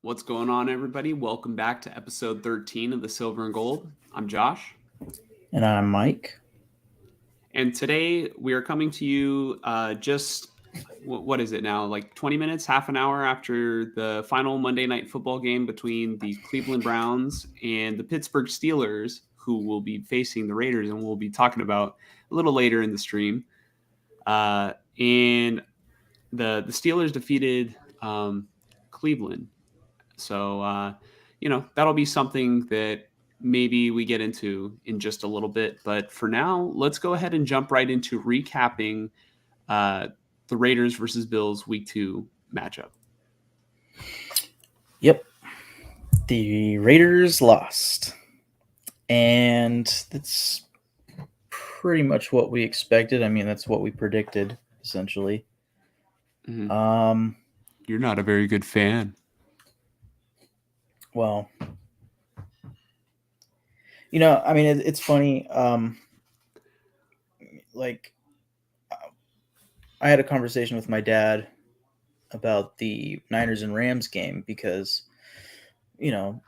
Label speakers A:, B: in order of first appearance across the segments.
A: What's going on, everybody? Welcome back to episode 13 of the Silver and Gold. I'm Josh,
B: And I'm Mike.
A: and today we are coming to you what is it now? Like 20 minutes, half an hour after the final Monday night football game between the Cleveland Browns and the Pittsburgh Steelers, who will be facing the Raiders, and we'll be talking about a little later in the stream. And the Steelers defeated Cleveland. So, that'll be something that maybe we get into in just a little bit. But for now, let's go ahead and jump right into recapping uh, the Raiders versus Bills week 2 matchup.
B: Yep, the Raiders lost. And that's pretty much what we expected. I mean, that's what we predicted, essentially.
A: Mm-hmm.
B: Um,
A: You're not a very good fan.
B: well, I mean, it's funny. Like, I had a conversation with my dad about the Niners and Rams game because,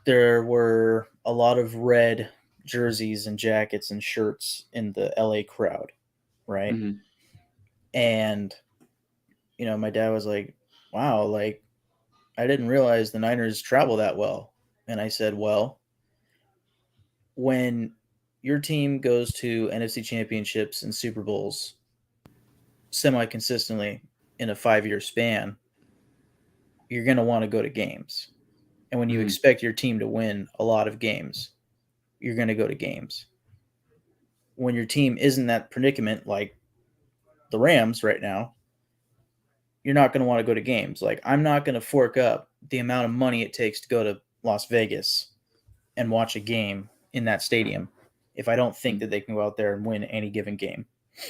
B: there were a lot of red jerseys and jackets and shirts in the LA crowd, right?
A: Mm-hmm.
B: And my dad was like, wow, like, I didn't realize the Niners travel that well. And I said, well, when your team goes to NFC championships and Super Bowls semi consistently in a 5 year span, you're going to want to go to games. And when you
A: Mm-hmm.
B: expect your team to win a lot of games, you're going to go to games. When your team is in that predicament, like the Rams right now, you're not going to want to go to games. Like, I'm not going to fork up the amount of money it takes to go to Las Vegas and watch a game in that stadium if I don't think that they can go out there and win any given game.
A: I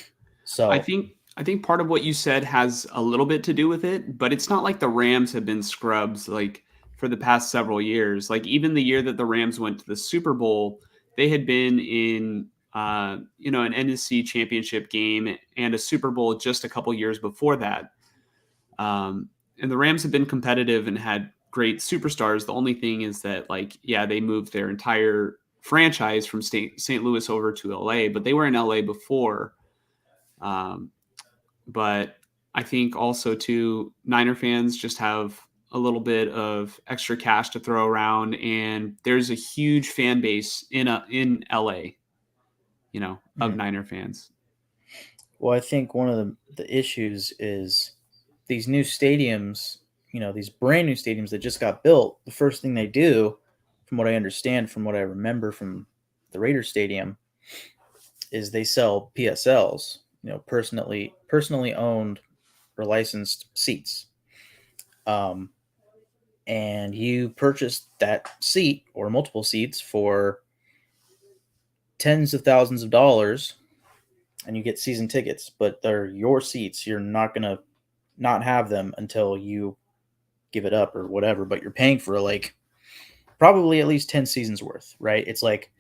B: So,
A: think I think part of what you said has a little bit to do with it, but it's not like the Rams have been scrubs like for the past several years. Like even the year that the Rams went to the Super Bowl, they had been in an NFC championship game and a Super Bowl just a couple years before that. And the Rams have been competitive and had great superstars. The only thing is that, like, yeah, they moved their entire franchise from St. Louis over to LA, but they were in LA before. Um, but I think also too, Niner fans just have a little bit of extra cash to throw around, and there's a huge fan base in LA, of Niner fans.
B: well, I think one of the issues is these new stadiums, these brand new stadiums that just got built. The first thing they do, from what I understand, from what I remember from the Raiders Stadium, is they sell PSLs, personally owned or licensed seats. Um, and you purchase that seat or multiple seats for tens of thousands of dollars and you get season tickets, but they're your seats. You're not going to not have them until you give it up or whatever, but you're paying for like probably at least 10 seasons worth, right? It's like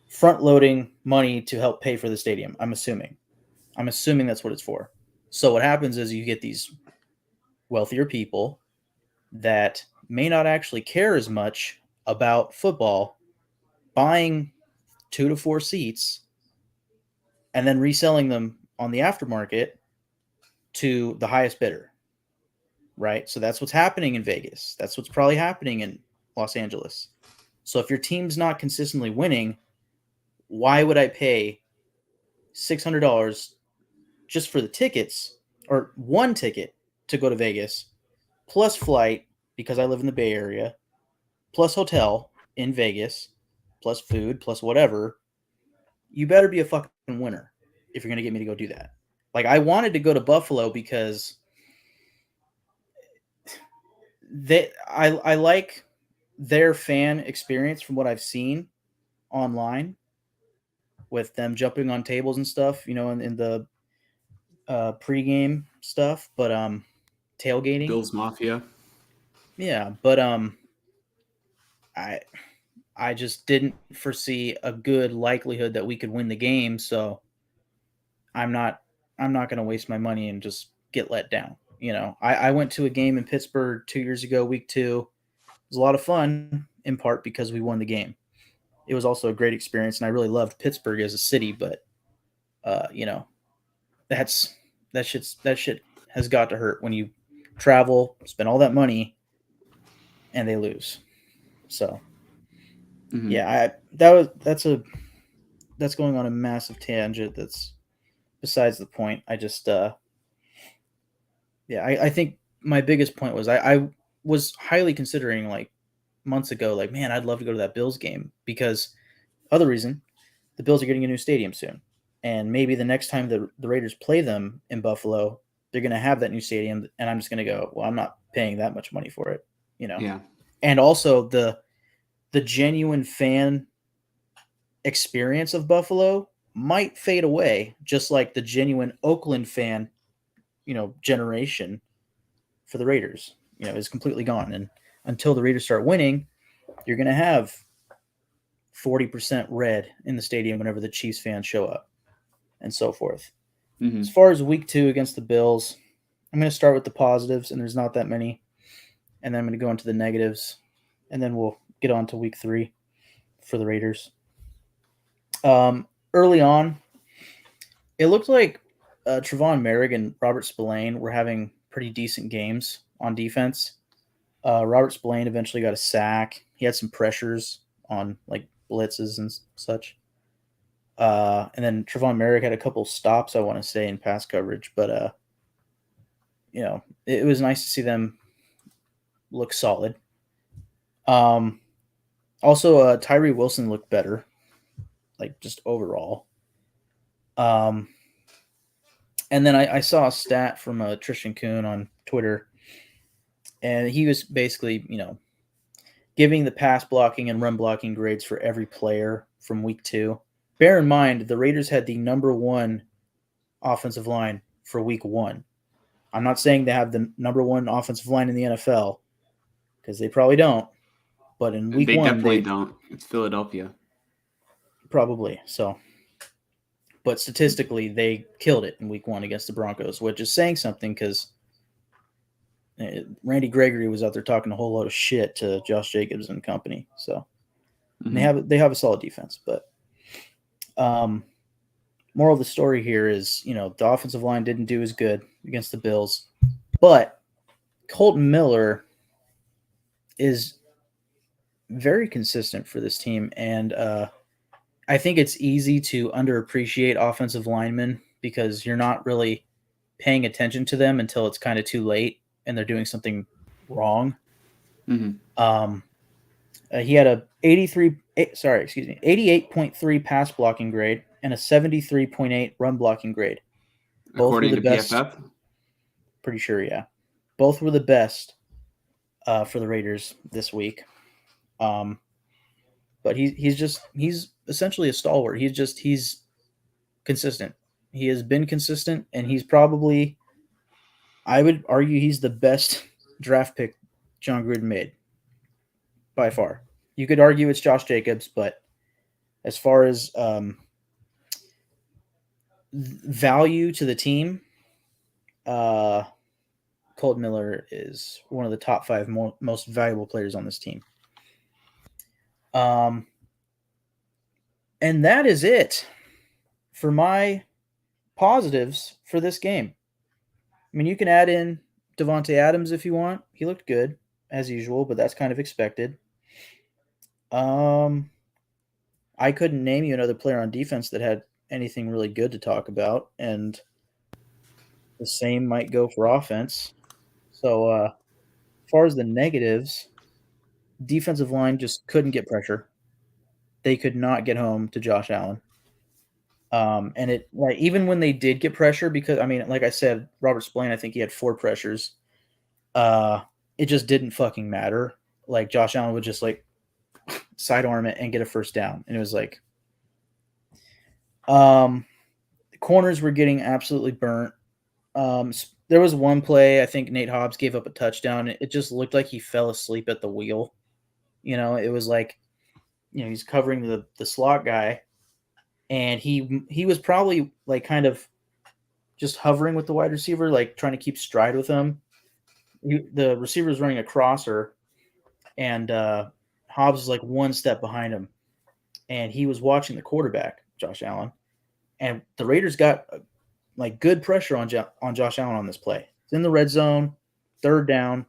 B: front loading money to help pay for the stadium. I'm assuming that's what it's for. So what happens is you get these wealthier people that may not actually care as much about football buying 2 to 4 seats and then reselling them on the aftermarket to the highest bidder, right? So that's what's happening in Vegas. That's what's probably happening in Los Angeles. So if your team's not consistently winning, why would I pay $600 just for the tickets or one ticket to go to Vegas, plus flight because I live in the Bay Area, plus hotel in Vegas, plus food, plus whatever? You better be a fucking winner if you're going to get me to go do that. Like, I wanted to go to Buffalo because I like their fan experience from what I've seen online with them jumping on tables and stuff, in the pregame stuff, but tailgating.
A: Bills Mafia.
B: Yeah, but I I just didn't foresee a good likelihood that we could win the game, so I'm not I'm not going to waste my money and just get let down. I went to a game in Pittsburgh 2 years ago, week 2. was a lot of fun in part because we won the game. It was also a great experience, and I really loved Pittsburgh as a city. But you know, that's that shit has got to hurt when you travel, spend all that money, and they lose. So
A: Mhm.
B: yeah, that's going on a massive tangent. That's besides the point. I just yeah, I think my biggest point was I was highly considering like months ago, like man, I'd love to go to that Bills game because other reason, the Bills are getting a new stadium soon, and maybe the next time the Raiders play them in Buffalo, they're going to have that new stadium, and I'm just going to go, well, I'm not paying that much money for it, you know.
A: Yeah.
B: And also the genuine fan experience of Buffalo might fade away, just like the genuine Oakland fan, generation for the Raiders, is completely gone. And until the Raiders start winning, you're going to have 40% red in the stadium whenever the Chiefs fans show up, and so forth.
A: Hmm.
B: As far as week 2 against the Bills, I'm going to start with the positives, and there's not that many. And then I'm going to go into the negatives, and then we'll get on to week 3 for the Raiders. Early on, it looked like Trevon Merrick and Robert Spillane were having pretty decent games on defense. Robert Spillane eventually got a sack. He had some pressures on like blitzes and such. And then Trevon Merrick had a couple stops, I want to say, in pass coverage. But, it was nice to see them look solid. Also, Tyree Wilson looked better, like just overall. And then I saw a stat from Tristan Kuhn on Twitter, and he was basically, giving the pass blocking and run blocking grades for every player from week 2. Bear in mind, the Raiders had the number 1 offensive line for week 1. I'm not saying they have the number 1 offensive line in the NFL, because they probably don't. But in week
A: They
B: 1,
A: definitely
B: they
A: don't. It's Philadelphia.
B: probably so. But statistically, they killed it in week 1 against the Broncos, which is saying something because Randy Gregory was out there talking a whole lot of shit to Josh Jacobs and company. So and
A: Mhm.
B: they have a solid defense, but moral of the story here is, the offensive line didn't do as good against the Bills, but Colton Miller is very consistent for this team, and I think it's easy to underappreciate offensive linemen because you're not really paying attention to them until it's kind of too late and they're doing something wrong.
A: Mhm.
B: He had a 88.3 pass blocking grade and a 73.8 run blocking grade. Both were
A: According
B: the
A: to
B: best.
A: PFF.
B: Pretty sure, yeah. Both were the best for the Raiders this week. But he's essentially a stalwart. He's consistent. He has been consistent, and he's probably, I would argue, he's the best draft pick John Gruden made by far. You could argue it's Josh Jacobs, but as far as value to the team, uh, Colton Miller is one of the top 5 most valuable players on this team. And that is it for my positives for this game. I mean, you can add in Devontae Adams if you want. He looked good as usual, but that's kind of expected. I couldn't name you another player on defense that had anything really good to talk about, and the same might go for offense. So, as far as the negatives, defensive line just couldn't get pressure. They could not get home to Josh Allen. And it like even when they did get pressure, because I mean, like I said, Robert Spillane, I think he had 4 pressures. It just didn't fucking matter. Like Josh Allen would just like sidearm it and get a first down, and it was like, the corners were getting absolutely burnt. There was one play, I think Nate Hobbs gave up a touchdown. It just looked like he fell asleep at the wheel. It was like, he's covering the slot guy, and he was probably like kind of just hovering with the wide receiver, like trying to keep stride with him. The receiver was running a crosser, and Hobbs was like one step behind him, and he was watching the quarterback, Josh Allen, and the Raiders got like good pressure on Josh Allen on this play. It's in the red zone, third down,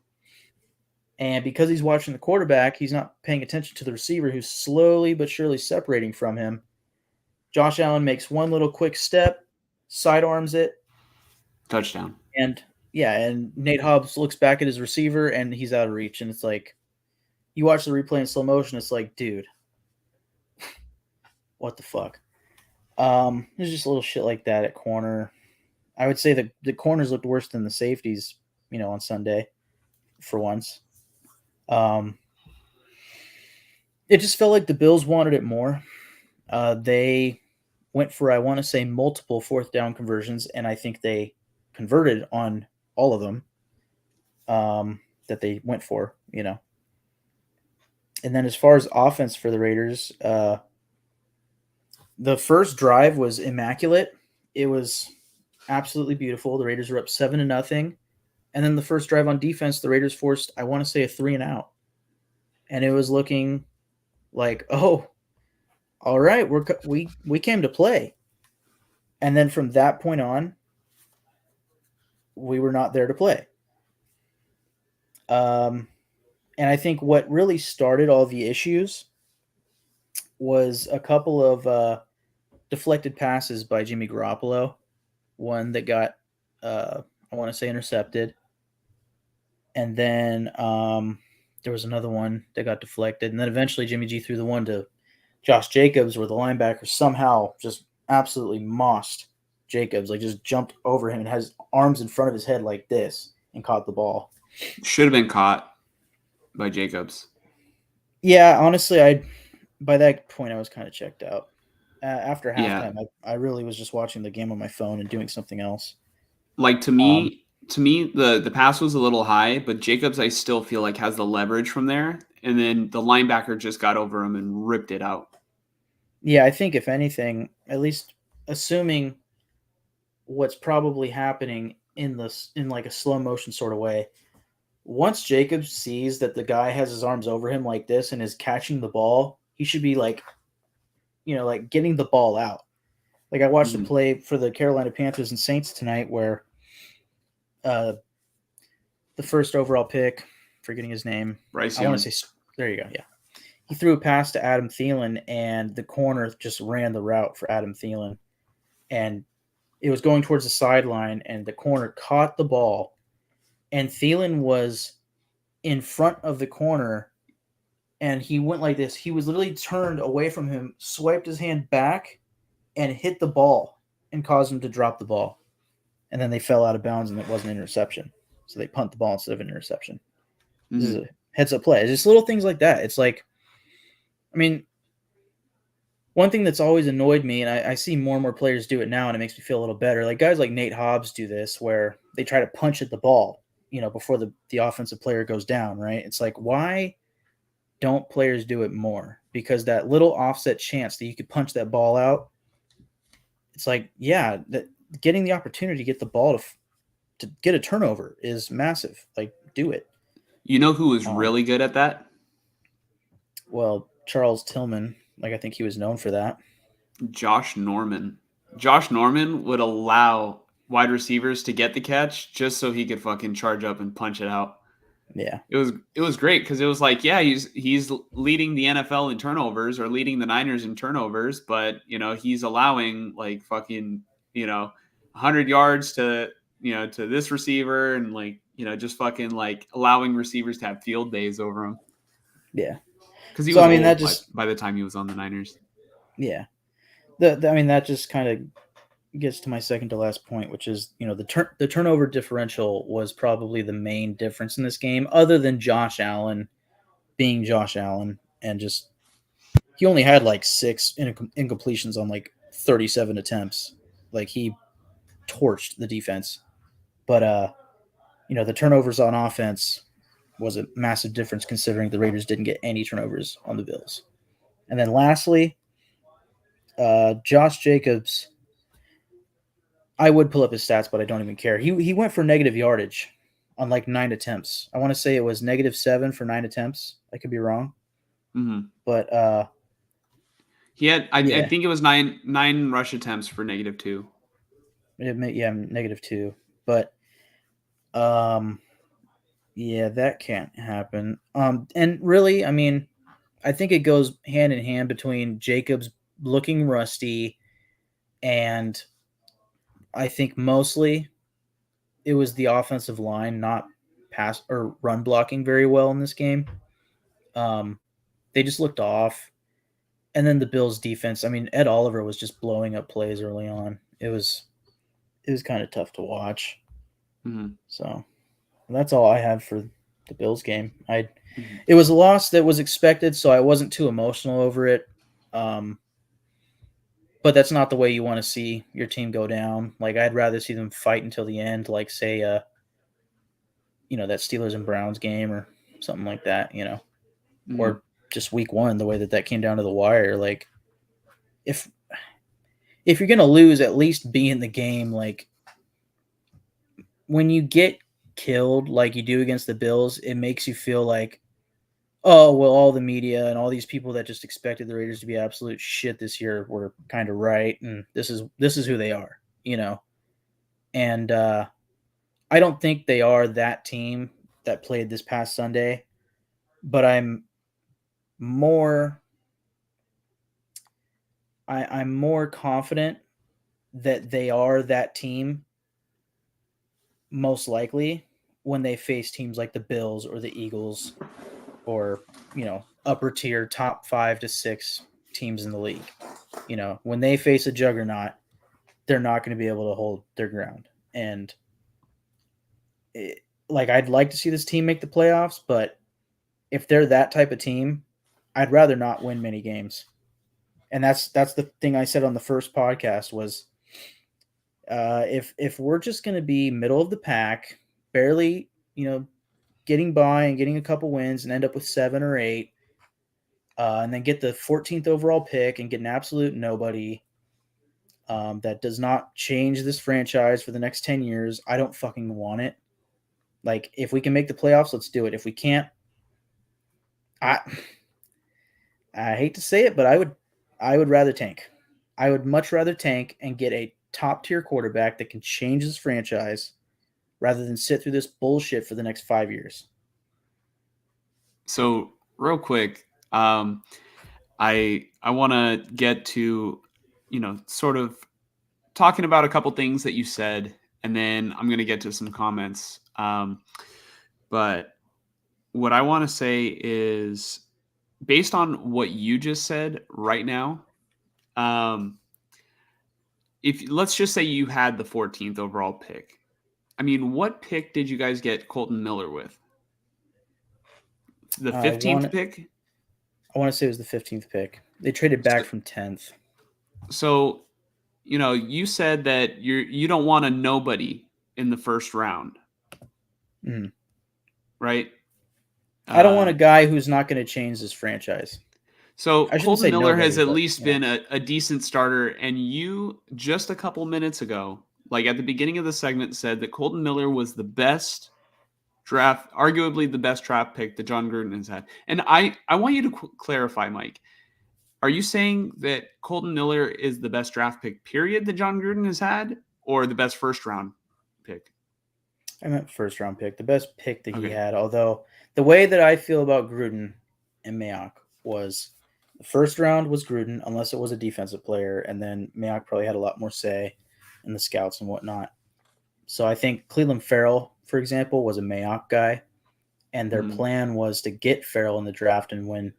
B: and because he's watching the quarterback, he's not paying attention to the receiver who's slowly but surely separating from him. Josh Allen makes one little quick step, sidearms it,
A: Touchdown.
B: and and Nate Hobbs looks back at his receiver and he's out of reach. And it's like, you watch the replay in slow motion, it's like, dude, what the fuck? There's just a little shit like that at corner. I would say that the corners looked worse than the safeties, on Sunday for once. It just felt like the Bills wanted it more. They went for, I want to say, multiple fourth down conversions, and I think they converted on all of them that they went for, And then as far as offense for the Raiders, the first drive was immaculate. It was absolutely beautiful. The Raiders were up 7-0. And then the first drive on defense, the Raiders forced, I want to say, a 3-and-out. And it was looking like, oh, all right, we came to play. And then from that point on, we were not there to play. And I think what really started all the issues was a couple of deflected passes by Jimmy Garoppolo. One that got, I want to say, intercepted. And then there was another one that got deflected. And then eventually Jimmy G threw the one to Josh Jacobs, where the linebacker somehow just absolutely mossed Jacobs, like just jumped over him and has arms in front of his head like this and caught the ball.
A: Should have been caught by Jacobs.
B: Yeah, honestly, by that point I was kind of checked out. After halftime, I really was just watching the game on my phone and doing something else.
A: Like to me, the pass was a little high, but Jacobs I still feel like has the leverage from there, and then the linebacker just got over him and ripped it out.
B: Yeah, I think if anything, at least assuming what's probably happening in like a slow motion sort of way, once Jacobs sees that the guy has his arms over him like this and is catching the ball, he should be like, like getting the ball out. Like I watched a play for the Carolina Panthers and Saints tonight where the first overall pick, forgetting his name,
A: Bryce
B: I
A: Young.
B: want to say, there you go, yeah. He threw a pass to Adam Thielen, and the corner just ran the route for Adam Thielen. And it was going towards the sideline, and the corner caught the ball, and Thielen was in front of the corner, and he went like this. He was literally turned away from him, swiped his hand back, and hit the ball and caused him to drop the ball. And then they fell out of bounds, and it wasn't an interception. So they punt the ball instead of an interception. This is a heads-up play. It's just little things like that. It's like, I mean, one thing that's always annoyed me, and I see more and more players do it now, and it makes me feel a little better. Like guys like Nate Hobbs do this, where they try to punch at the ball, before the offensive player goes down, right? It's like, why don't players do it more? Because that little offset chance that you could punch that ball out, it's like, yeah, that getting the opportunity to get the ball to get a turnover is massive. Like, do it.
A: You know who was really good at that?
B: Well, Charles Tillman, like I think he was known for that.
A: Josh Norman. Josh Norman would allow wide receivers to get the catch just so he could fucking charge up and punch it out.
B: Yeah.
A: It was great because it was like, yeah, he's leading the NFL in turnovers or leading the Niners in turnovers, but he's allowing like fucking 100 yards to to this receiver and like just fucking like allowing receivers to have field days over him.
B: Yeah.
A: Because he was old by the time he was on the Niners.
B: Yeah. That just kind of gets to my second to last point, which is, the turnover differential was probably the main difference in this game, other than Josh Allen being Josh Allen, and just he only had like 6 incompletions on like 37 attempts. Like he torched the defense. But the turnovers on offense was a massive difference considering the Raiders didn't get any turnovers on the Bills. And then lastly, Josh Jacobs, I would pull up his stats, but I don't even care. He went for negative yardage on like 9 attempts. I want to say it was -7 for 9 attempts. I could be wrong,
A: Hmm.
B: but
A: He had, I
B: yeah,
A: think it was nine rush attempts for -2.
B: yeah, -2. But um, yeah, that can't happen. And really, I mean, I think it goes hand in hand between Jacobs looking rusty and I think mostly it was the offensive line not pass or run blocking very well in this game. Um, they just looked off. And then the Bills defense, I mean, Ed Oliver was just blowing up plays early on. It was kind of tough to watch.
A: Hmm.
B: So that's all I have for the Bills game. I
A: Hmm.
B: It was a loss that was expected, so I wasn't too emotional over it. Um, but that's not the way you want to see your team go down. Like I'd rather see them fight until the end, like say that Steelers and Browns game or something like that,
A: Hmm.
B: or just week 1 the way that came down to the wire. Like if you're going to lose, at least be in the game. Like when you get killed like you do against the Bills, it makes you feel like, oh, well, all the media and all these people that just expected the Raiders to be absolute shit this year were kind of right, and this is who they are. And I don't think they are that team that played this past Sunday, but more I'm more confident that they are that team most likely when they face teams like the Bills or the Eagles or upper tier top 5 to 6 teams in the league. When they face a juggernaut, they're not going to be able to hold their ground. And I'd like to see this team make the playoffs, but if they're that type of team, I'd rather not win many games. And that's the thing I said on the first podcast was if we're just going to be middle of the pack, barely getting by and getting a couple wins and end up with 7 or 8, and then get the 14th overall pick and get an absolute nobody that does not change this franchise for the next 10 years. I don't fucking want it. Like, if we can make the playoffs, let's do it. If we can't, I I hate to say it, but I would rather tank. I would much rather tank and get a top tier quarterback that can change this franchise rather than sit through this bullshit for the next 5 years.
A: So real quick, I want to get to, sort of talking about a couple things that you said, and then I'm going to get to some comments. But what I want to say is, based on what you just said right now, um, if let's just say you had the 14th overall pick, I mean, what pick did you guys get Colton Miller with? The
B: I
A: 15th
B: want
A: pick?
B: I want to say it was the 15th pick. They traded back
A: So,
B: from 10th.
A: so you said that you don't want a nobody in the first round,
B: Mhm.
A: right?
B: I don't want
A: Uh,
B: a guy who's not going to change this franchise.
A: so
B: I shouldn't
A: Colton
B: say
A: Miller has
B: nobody,
A: at
B: but
A: least been a decent starter, and you just a couple minutes ago, like at the beginning of the segment, said that Colton Miller was the best draft, arguably the best draft pick that John Gruden has had. And I want you to clarify, Mike. Are you saying that Colton Miller is the best draft pick, period, that John Gruden has had, or the best first round pick?
B: I meant first round pick, the best pick that he
A: Okay.
B: had. Although the way that I feel about Gruden and Mayock was the first round was Gruden, unless it was a defensive player, and then Mayock probably had a lot more say in the scouts and whatnot. So I think Cleveland Farrell, for example, was a Mayock guy, and their
A: Mhm.
B: plan was to get Farrell in the draft. And when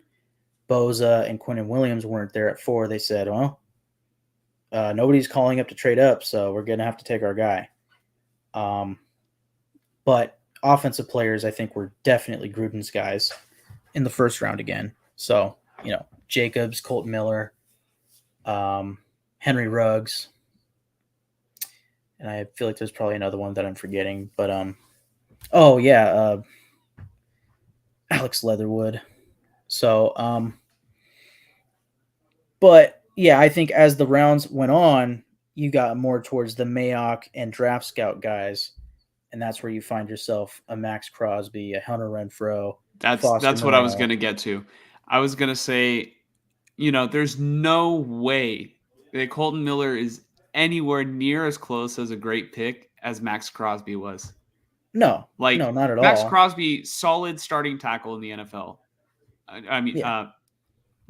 B: Boza and Quentin Williams weren't there at 4, they said, "Well, nobody's calling up to trade up, so we're gonna have to take our guy." Um, but offensive players, I think, were definitely Gruden's guys in the first round again. So Jacobs, Colton Miller, um, Henry Ruggs, and I feel like there's probably another one that I'm forgetting. But oh yeah, Alex Leatherwood. So but yeah, I think as the rounds went on, you got more towards the Mayock and draft scout guys, and that's where you find yourself a Max Crosby, a Hunter Renfro,
A: That's
B: Foster
A: that's what I was
B: Moreau.
A: gonna get to. I was gonna say, there's no way that Colton Miller is anywhere near as close as a great pick as Max Crosby was.
B: No,
A: Like
B: no, not at
A: Max
B: all.
A: Crosby, solid starting tackle in the NFL. I mean,
B: Yeah,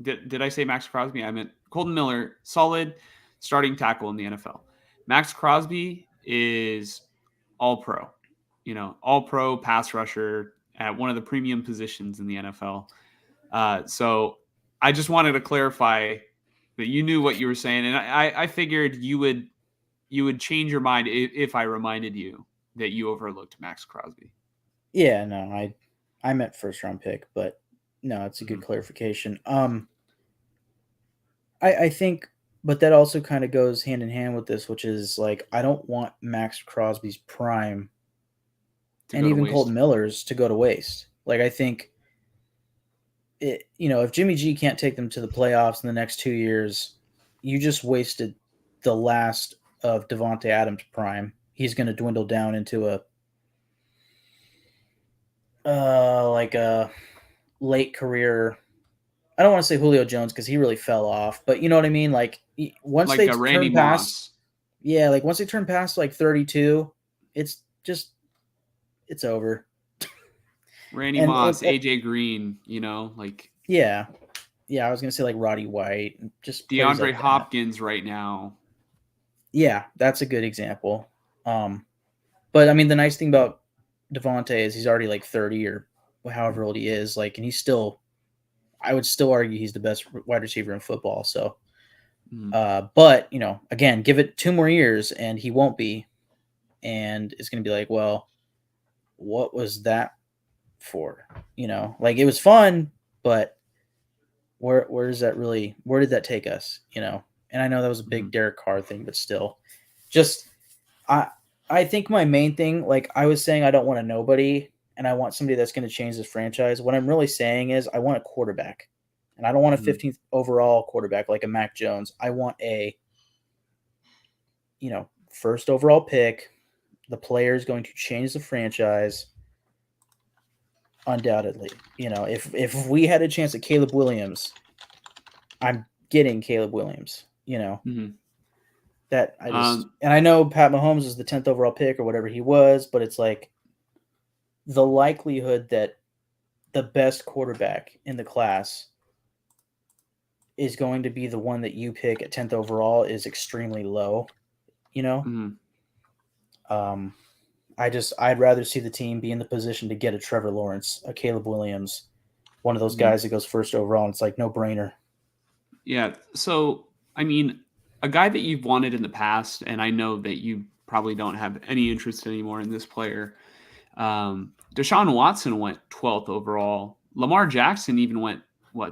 A: did I say Max Crosby? I meant Colton Miller, solid starting tackle in the NFL. Max Crosby is all pro, all pro pass rusher at one of the premium positions in the NFL. So I just wanted to clarify that you knew what you were saying, and I figured you would change your mind if I reminded you that you overlooked Max Crosby.
B: yeah, no, I meant first round pick, but no, it's a good
A: Mhm.
B: clarification. I think, but that also kind of goes hand in hand with this, which is like I don't want Max Crosby's prime
A: To
B: and
A: go to
B: even Colton
A: waste.
B: Miller's to go to waste. Like I think it, if Jimmy G can't take them to the playoffs in the next 2 years, you just wasted the last of Devonte Adams' prime. He's going to dwindle down into a like a late career. I don't want to say Julio Jones because he really fell off, but you know what I mean. Like once
A: Like
B: they
A: a Randy
B: turn past,
A: Moss.
B: yeah, like once they turn past like 32, it's just it's over.
A: Randy
B: And,
A: Moss, AJ Green, like
B: yeah, yeah, I was gonna say like Roddy White, just players
A: DeAndre
B: like that.
A: Hopkins right now.
B: Yeah, that's a good example. Um, but I mean, the nice thing about Devonte is he's already like 30 or however old he is, like, and he's still. I would still argue he's the best wide receiver in football. So,
A: Mhm.
B: but again, give it 2 more years and he won't be, and it's gonna be like, well, what was that for? Like it was fun, but where does that really? Where did that take us? And I know that was a big
A: Mhm.
B: Derek Carr thing, but still, just I I think my main thing, like I was saying, I don't want a nobody, and I want somebody that's going to change this franchise. What I'm really saying is, I want a quarterback, and I don't want a
A: Mhm.
B: 15th overall quarterback like a Mac Jones. I want a first overall pick. The player is going to change the franchise undoubtedly. If we had a chance at Caleb Williams, I'm getting Caleb Williams.
A: Mhm.
B: That I just
A: Um,
B: and I know Pat Mahomes is the 10th overall pick or whatever he was, but it's like the likelihood that the best quarterback in the class is going to be the one that you pick at 10th overall is extremely low, you know?
A: mhm.
B: Um, I'd rather see the team be in the position to get a Trevor Lawrence, a Caleb Williams, one of those
A: Mhm.
B: guys that goes first overall. And it's like no brainer.
A: Yeah. So, I mean, a guy that you've wanted in the past, and I know that you probably don't have any interest anymore in this player. Deshaun Watson went 12th overall. Lamar Jackson even went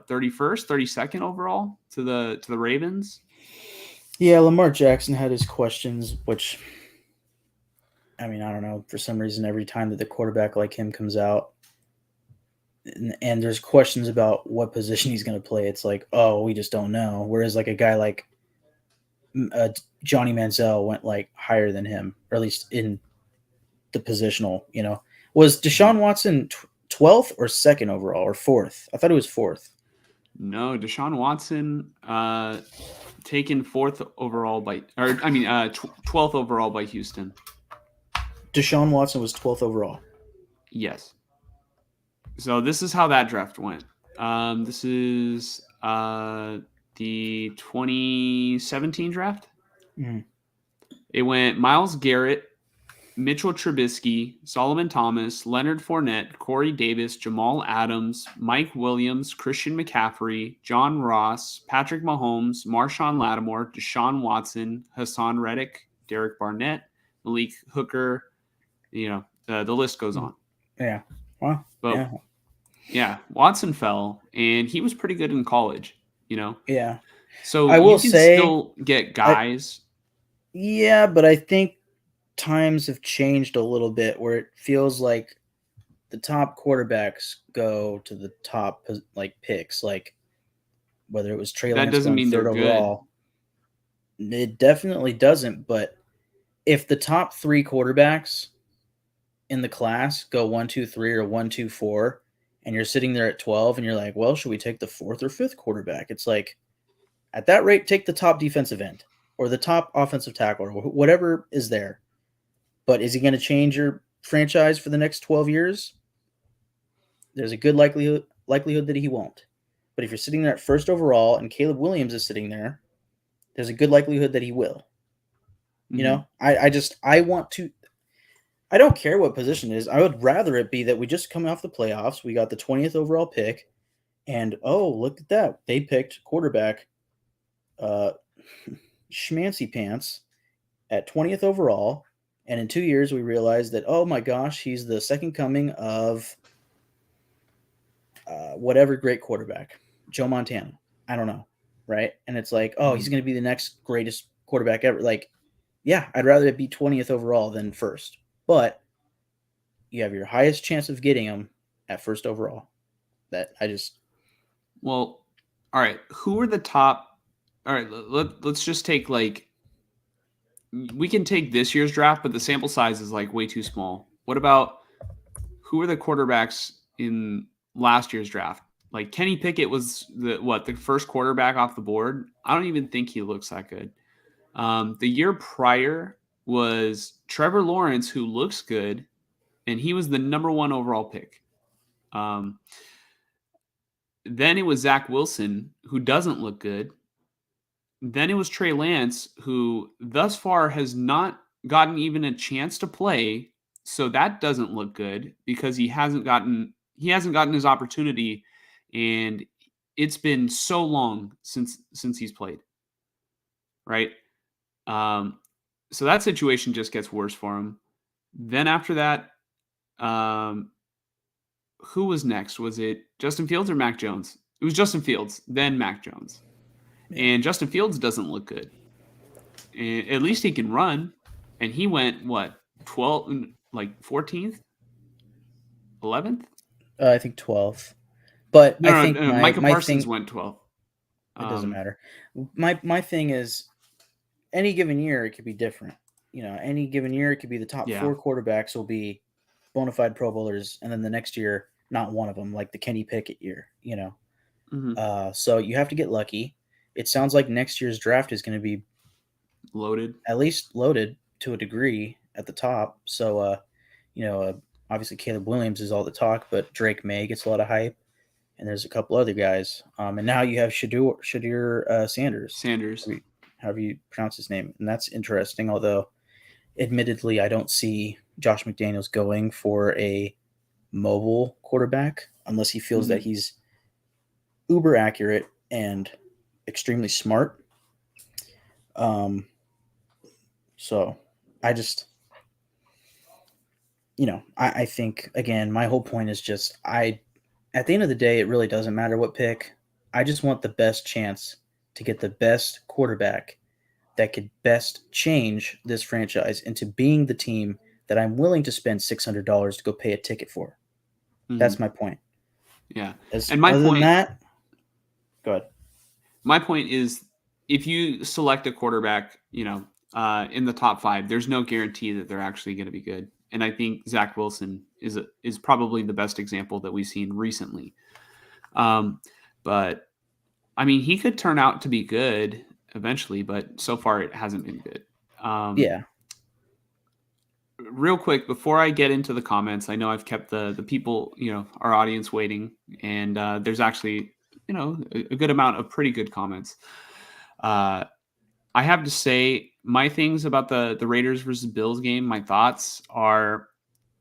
A: 31st, 32nd overall to the Ravens.
B: Yeah, Lamar Jackson had his questions, which I mean, I don't know. For some reason, every time that the quarterback like him comes out, and there's questions about what position he's going to play, it's like, oh, we just don't know. Whereas like a guy like Johnny Manziel went like higher than him, or at least in the positional. Was
A: Mhm.
B: Deshaun Watson 12th or second overall or fourth? I thought it was fourth.
A: No, Deshaun Watson taken fourth overall by, or I mean, 12th overall by Houston.
B: Deshaun Watson was 12th overall.
A: Yes. So this is how that draft went. This is the 2017 draft.
B: Mm.
A: It went Miles Garrett, Mitchell Trubisky, Solomon Thomas, Leonard Fournette, Corey Davis, Jamal Adams, Mike Williams, Christian McCaffrey, John Ross, Patrick Mahomes, Marshawn Lattimore, Deshaun Watson, Hassan Reddick, Derek Barnett, Malik Hooker. The list goes
B: Mm.
A: on.
B: Yeah. Well,
A: But
B: yeah.
A: yeah, Watson fell, and he was pretty good in college. You know,
B: Yeah.
A: so
B: I will
A: you can
B: say,
A: still get
B: I
A: guys.
B: yeah, but I think times have changed a little bit where it feels like the top quarterbacks go to the top like picks, like whether it was Trey
A: That
B: Lance
A: doesn't
B: going
A: mean they're
B: third
A: good.
B: overall. It definitely doesn't. But if the top three quarterbacks in the class go 1-2-3 or 1-2-4, and you're sitting there at 12 and you're like, well, should we take the fourth or fifth quarterback? It's like, at that rate, take the top defensive end or the top offensive tackle or whatever is there. But is he going to change your franchise for the next 12 years? There's a good likelihood that he won't. But if you're sitting there at first overall and Caleb Williams is sitting there, there's a good likelihood that he will. You know, I want to. I don't care what position it is. I would rather it be that we just come off the playoffs. We got the 20th overall pick, and oh, look at that. They picked quarterback Schmancy Pants at 20th overall. And in 2 years, we realized that, oh my gosh, he's the second coming of whatever great quarterback, Joe Montana. I don't know, right? And it's like, oh, he's going to be the next greatest quarterback ever. Like, yeah, I'd rather it be 20th overall than first. But you have your highest chance of getting him at first overall. That I just.
A: Well, all right. Who are the top? All right, let's just take like. We can take this year's draft, but the sample size is like way too small. What about who are the quarterbacks in last year's draft? Like Kenny Pickett was the first quarterback off the board. I don't even think he looks that good. The year prior was Trevor Lawrence, who looks good, and he was the number 1 overall pick. Then it was Zach Wilson, who doesn't look good. Then it was Trey Lance, who thus far has not gotten even a chance to play. So that doesn't look good because he hasn't gotten his opportunity, and it's been so long since he's played. Right? So that situation just gets worse for him. Then after that, who was next? Was it Justin Fields or Mac Jones? It was Justin Fields, then Mac Jones. And Justin Fields doesn't look good. And at least he can run. And he went, 14th? 11th?
B: I think 12th. But
A: no,
B: I think
A: Micah Parsons went 12th.
B: It doesn't matter. My thing is, any given year, it could be different. You know, any given year, it could be the top 4 quarterbacks will be bona fide Pro Bowlers. And then the next year, not one of them, like the Kenny Pickett year, you know. So you have to get lucky. It sounds like next year's draft is going to be
A: loaded,
B: at least loaded to a degree at the top. So, obviously Caleb Williams is all the talk, but Drake May gets a lot of hype, and there's a couple other guys. And now you have Shadur Sanders. However you pronounce his name, and that's interesting. Although, admittedly, I don't see Josh McDaniels going for a mobile quarterback unless he feels that he's uber accurate and extremely smart. So I just, I think, again, my whole point is just, at the end of the day, it really doesn't matter what pick. I just want the best chance to get the best quarterback that could best change this franchise into being the team that I'm willing to spend $600 to go pay a ticket for. That's my point.
A: Yeah.
B: And my point, than that, go ahead.
A: My point is, if you select a quarterback, in the top 5, there's no guarantee that they're actually going to be good. And I think Zach Wilson is probably the best example that we've seen recently. But I mean, he could turn out to be good eventually, but so far it hasn't been good.
B: Yeah.
A: Real quick, before I get into the comments, I know I've kept the people, our audience waiting, and there's actually, a good amount of pretty good comments. I have to say, my things about the Raiders versus Bills game, my thoughts are,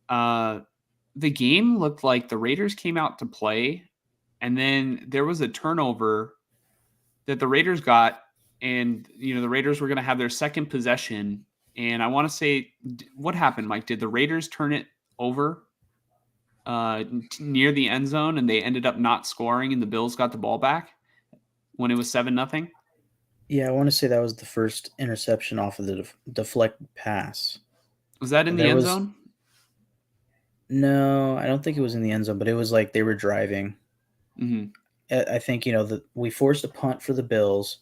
A: the game looked like the Raiders came out to play, and then there was a turnover that the Raiders got, and, the Raiders were going to have their second possession. And I want to say, what happened, Mike? Did the Raiders turn it over near the end zone, and they ended up not scoring, and the Bills got the ball back when it was 7-0?
B: Yeah, I want to say that was the first interception off of the deflected pass.
A: Was that in the end zone?
B: No, I don't think it was in the end zone, but it was like they were driving. I think, we forced a punt for the Bills,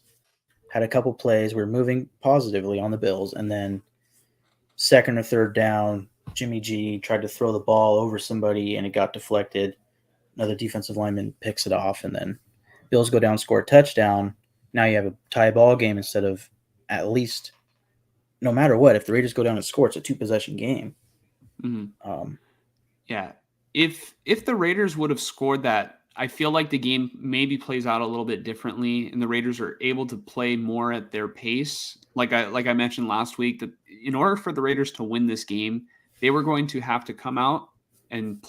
B: had a couple plays, we were moving positively on the Bills, and then second or third down, Jimmy G tried to throw the ball over somebody and it got deflected. Another defensive lineman picks it off, and then Bills go down, score a touchdown. Now you have a tie ball game instead of, at least, no matter what, if the Raiders go down and score, it's a 2-possession game.
A: Yeah. If the Raiders would have scored that, I feel like the game maybe plays out a little bit differently, and the Raiders are able to play more at their pace. Like I mentioned last week, that in order for the Raiders to win this game, they were going to have to come out and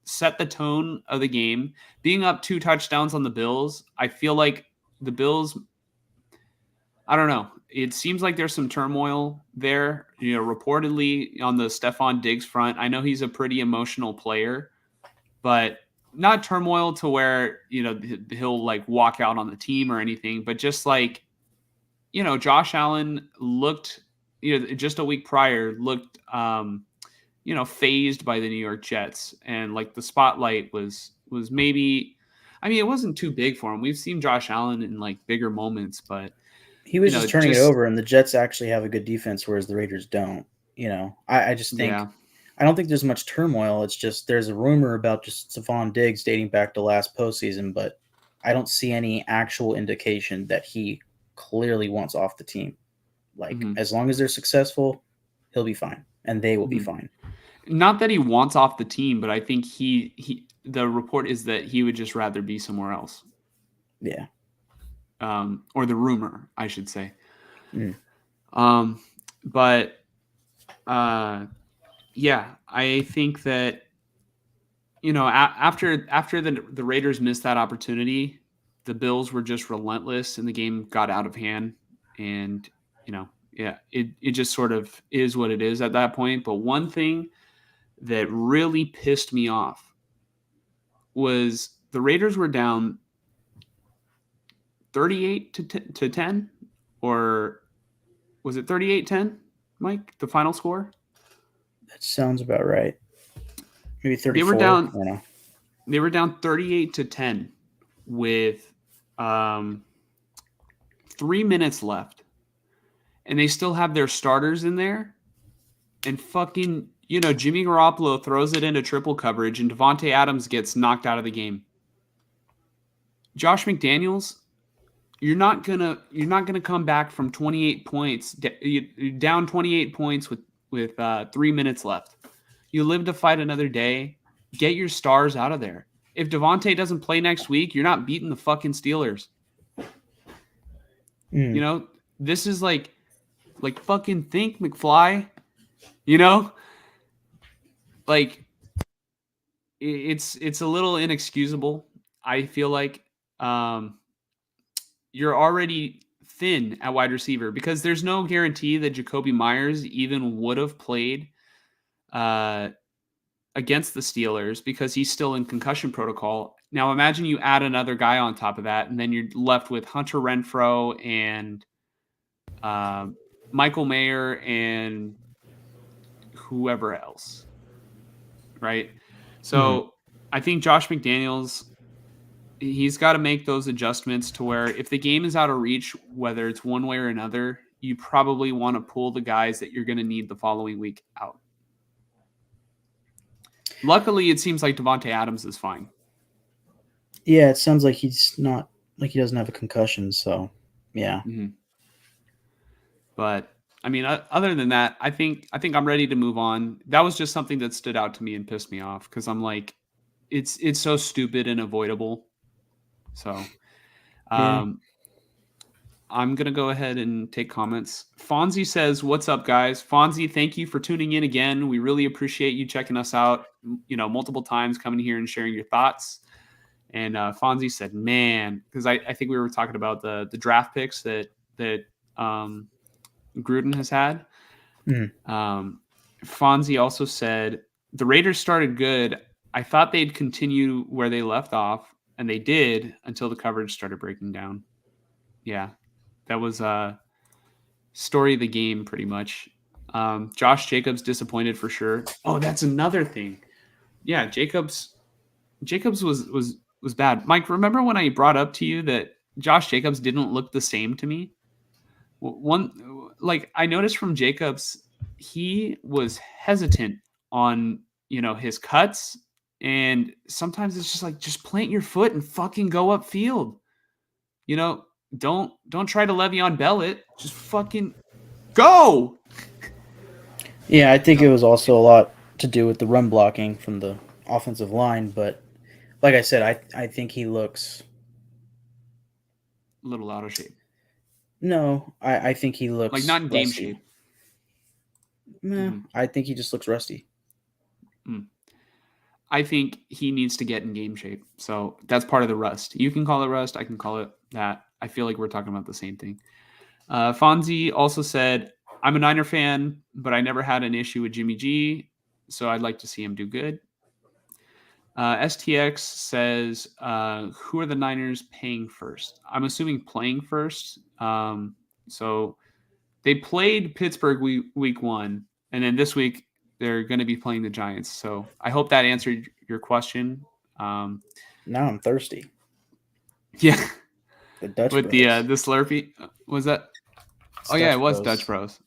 A: set the tone of the game. Being up 2 touchdowns on the Bills, I feel like the Bills, I don't know. It seems like there's some turmoil there, reportedly on the Stephon Diggs front. I know he's a pretty emotional player, but not turmoil to where, he'll like walk out on the team or anything, but just like, Josh Allen looked, just a week prior looked, phased by the New York Jets, and like the spotlight was maybe, I mean, it wasn't too big for him. We've seen Josh Allen in like bigger moments, but
B: he was just turning it over, and the Jets actually have a good defense, whereas the Raiders don't. I just think, I don't think there's much turmoil. It's just there's a rumor about just Stephon Diggs dating back to last postseason, but I don't see any actual indication that he clearly wants off the team. Like, as long as they're successful, he'll be fine, and they will be fine.
A: Not that he wants off the team, but I think the report is that he would just rather be somewhere else.
B: Yeah.
A: Or the rumor, I should say. Yeah, I think that, after the Raiders missed that opportunity, the Bills were just relentless and the game got out of hand. And, it just sort of is what it is at that point. But one thing that really pissed me off was the Raiders were down 38 to 10, or was it 38-10, Mike, the final score?
B: That sounds about right. Maybe 34.
A: They were down 38-10 with 3 minutes left, and they still have their starters in there, and fucking, Jimmy Garoppolo throws it into triple coverage, and Davante Adams gets knocked out of the game. Josh McDaniels, you're not gonna come back from 28 points, down 28 points with 3 minutes left. You live to fight another day. Get your stars out of there. If Davante doesn't play next week, you're not beating the fucking Steelers. This is like fucking think, McFly. Like it's a little inexcusable. I feel like you're already thin at wide receiver, because there's no guarantee that Jacoby Myers even would have played against the Steelers, because he's still in concussion protocol. Now imagine you add another guy on top of that, and then you're left with Hunter Renfrow and Michael Mayer and whoever else, right? So I think Josh McDaniels, he's got to make those adjustments to where if the game is out of reach, whether it's one way or another, you probably want to pull the guys that you're going to need the following week out. Luckily, it seems like Davante Adams is fine.
B: Yeah, it sounds like he's not, like he doesn't have a concussion, so yeah.
A: But I mean, other than that, I think I'm ready to move on. That was just something that stood out to me and pissed me off, because I'm like, it's so stupid and avoidable. So I'm going to go ahead and take comments. Fonzie says, "What's up, guys?" Fonzie, thank you for tuning in again. We really appreciate you checking us out, multiple times, coming here and sharing your thoughts. And Fonzie said, man, because I think we were talking about the draft picks that Gruden has had. Fonzie also said, the Raiders started good. I thought they'd continue where they left off, and they did until the coverage started breaking down. Yeah, that was a story of the game, pretty much. Josh Jacobs disappointed for sure. Oh, that's another thing. Yeah, Jacobs was bad. Mike, remember when I brought up to you that Josh Jacobs didn't look the same to me? I noticed from Jacobs, he was hesitant on, his cuts. And sometimes it's just like, just plant your foot and fucking go upfield. You know, don't try to Le'Veon Bell it. Just fucking go.
B: Yeah, I
A: You
B: think it
A: know,
B: was also a lot to do with the run blocking from the offensive line, but like I said, I think he looks
A: a little out of shape.
B: no, I think he
A: Like
B: looks
A: not in game
B: rusty.
A: shape.
B: Meh,
A: Hmm.
B: I think he just looks rusty.
A: I think he needs to get in game shape. So that's part of the rust. You can call it rust. I can call it that. I feel like we're talking about the same thing. Fonzie also said, I'm a Niner fan, but I never had an issue with Jimmy G, so I'd like to see him do good. STX says, who are the Niners paying first? I'm assuming playing first. So they played Pittsburgh week 1, and then this week they're going to be playing the Giants. So I hope that answered your question. Um,
B: Now I'm thirsty.
A: yeah,
B: The Dutch
A: with
B: Bros.
A: the Slurpee, was that?
B: It's
A: Oh yeah, it
B: Dutch
A: was Dutch
B: Bros.
A: Bros.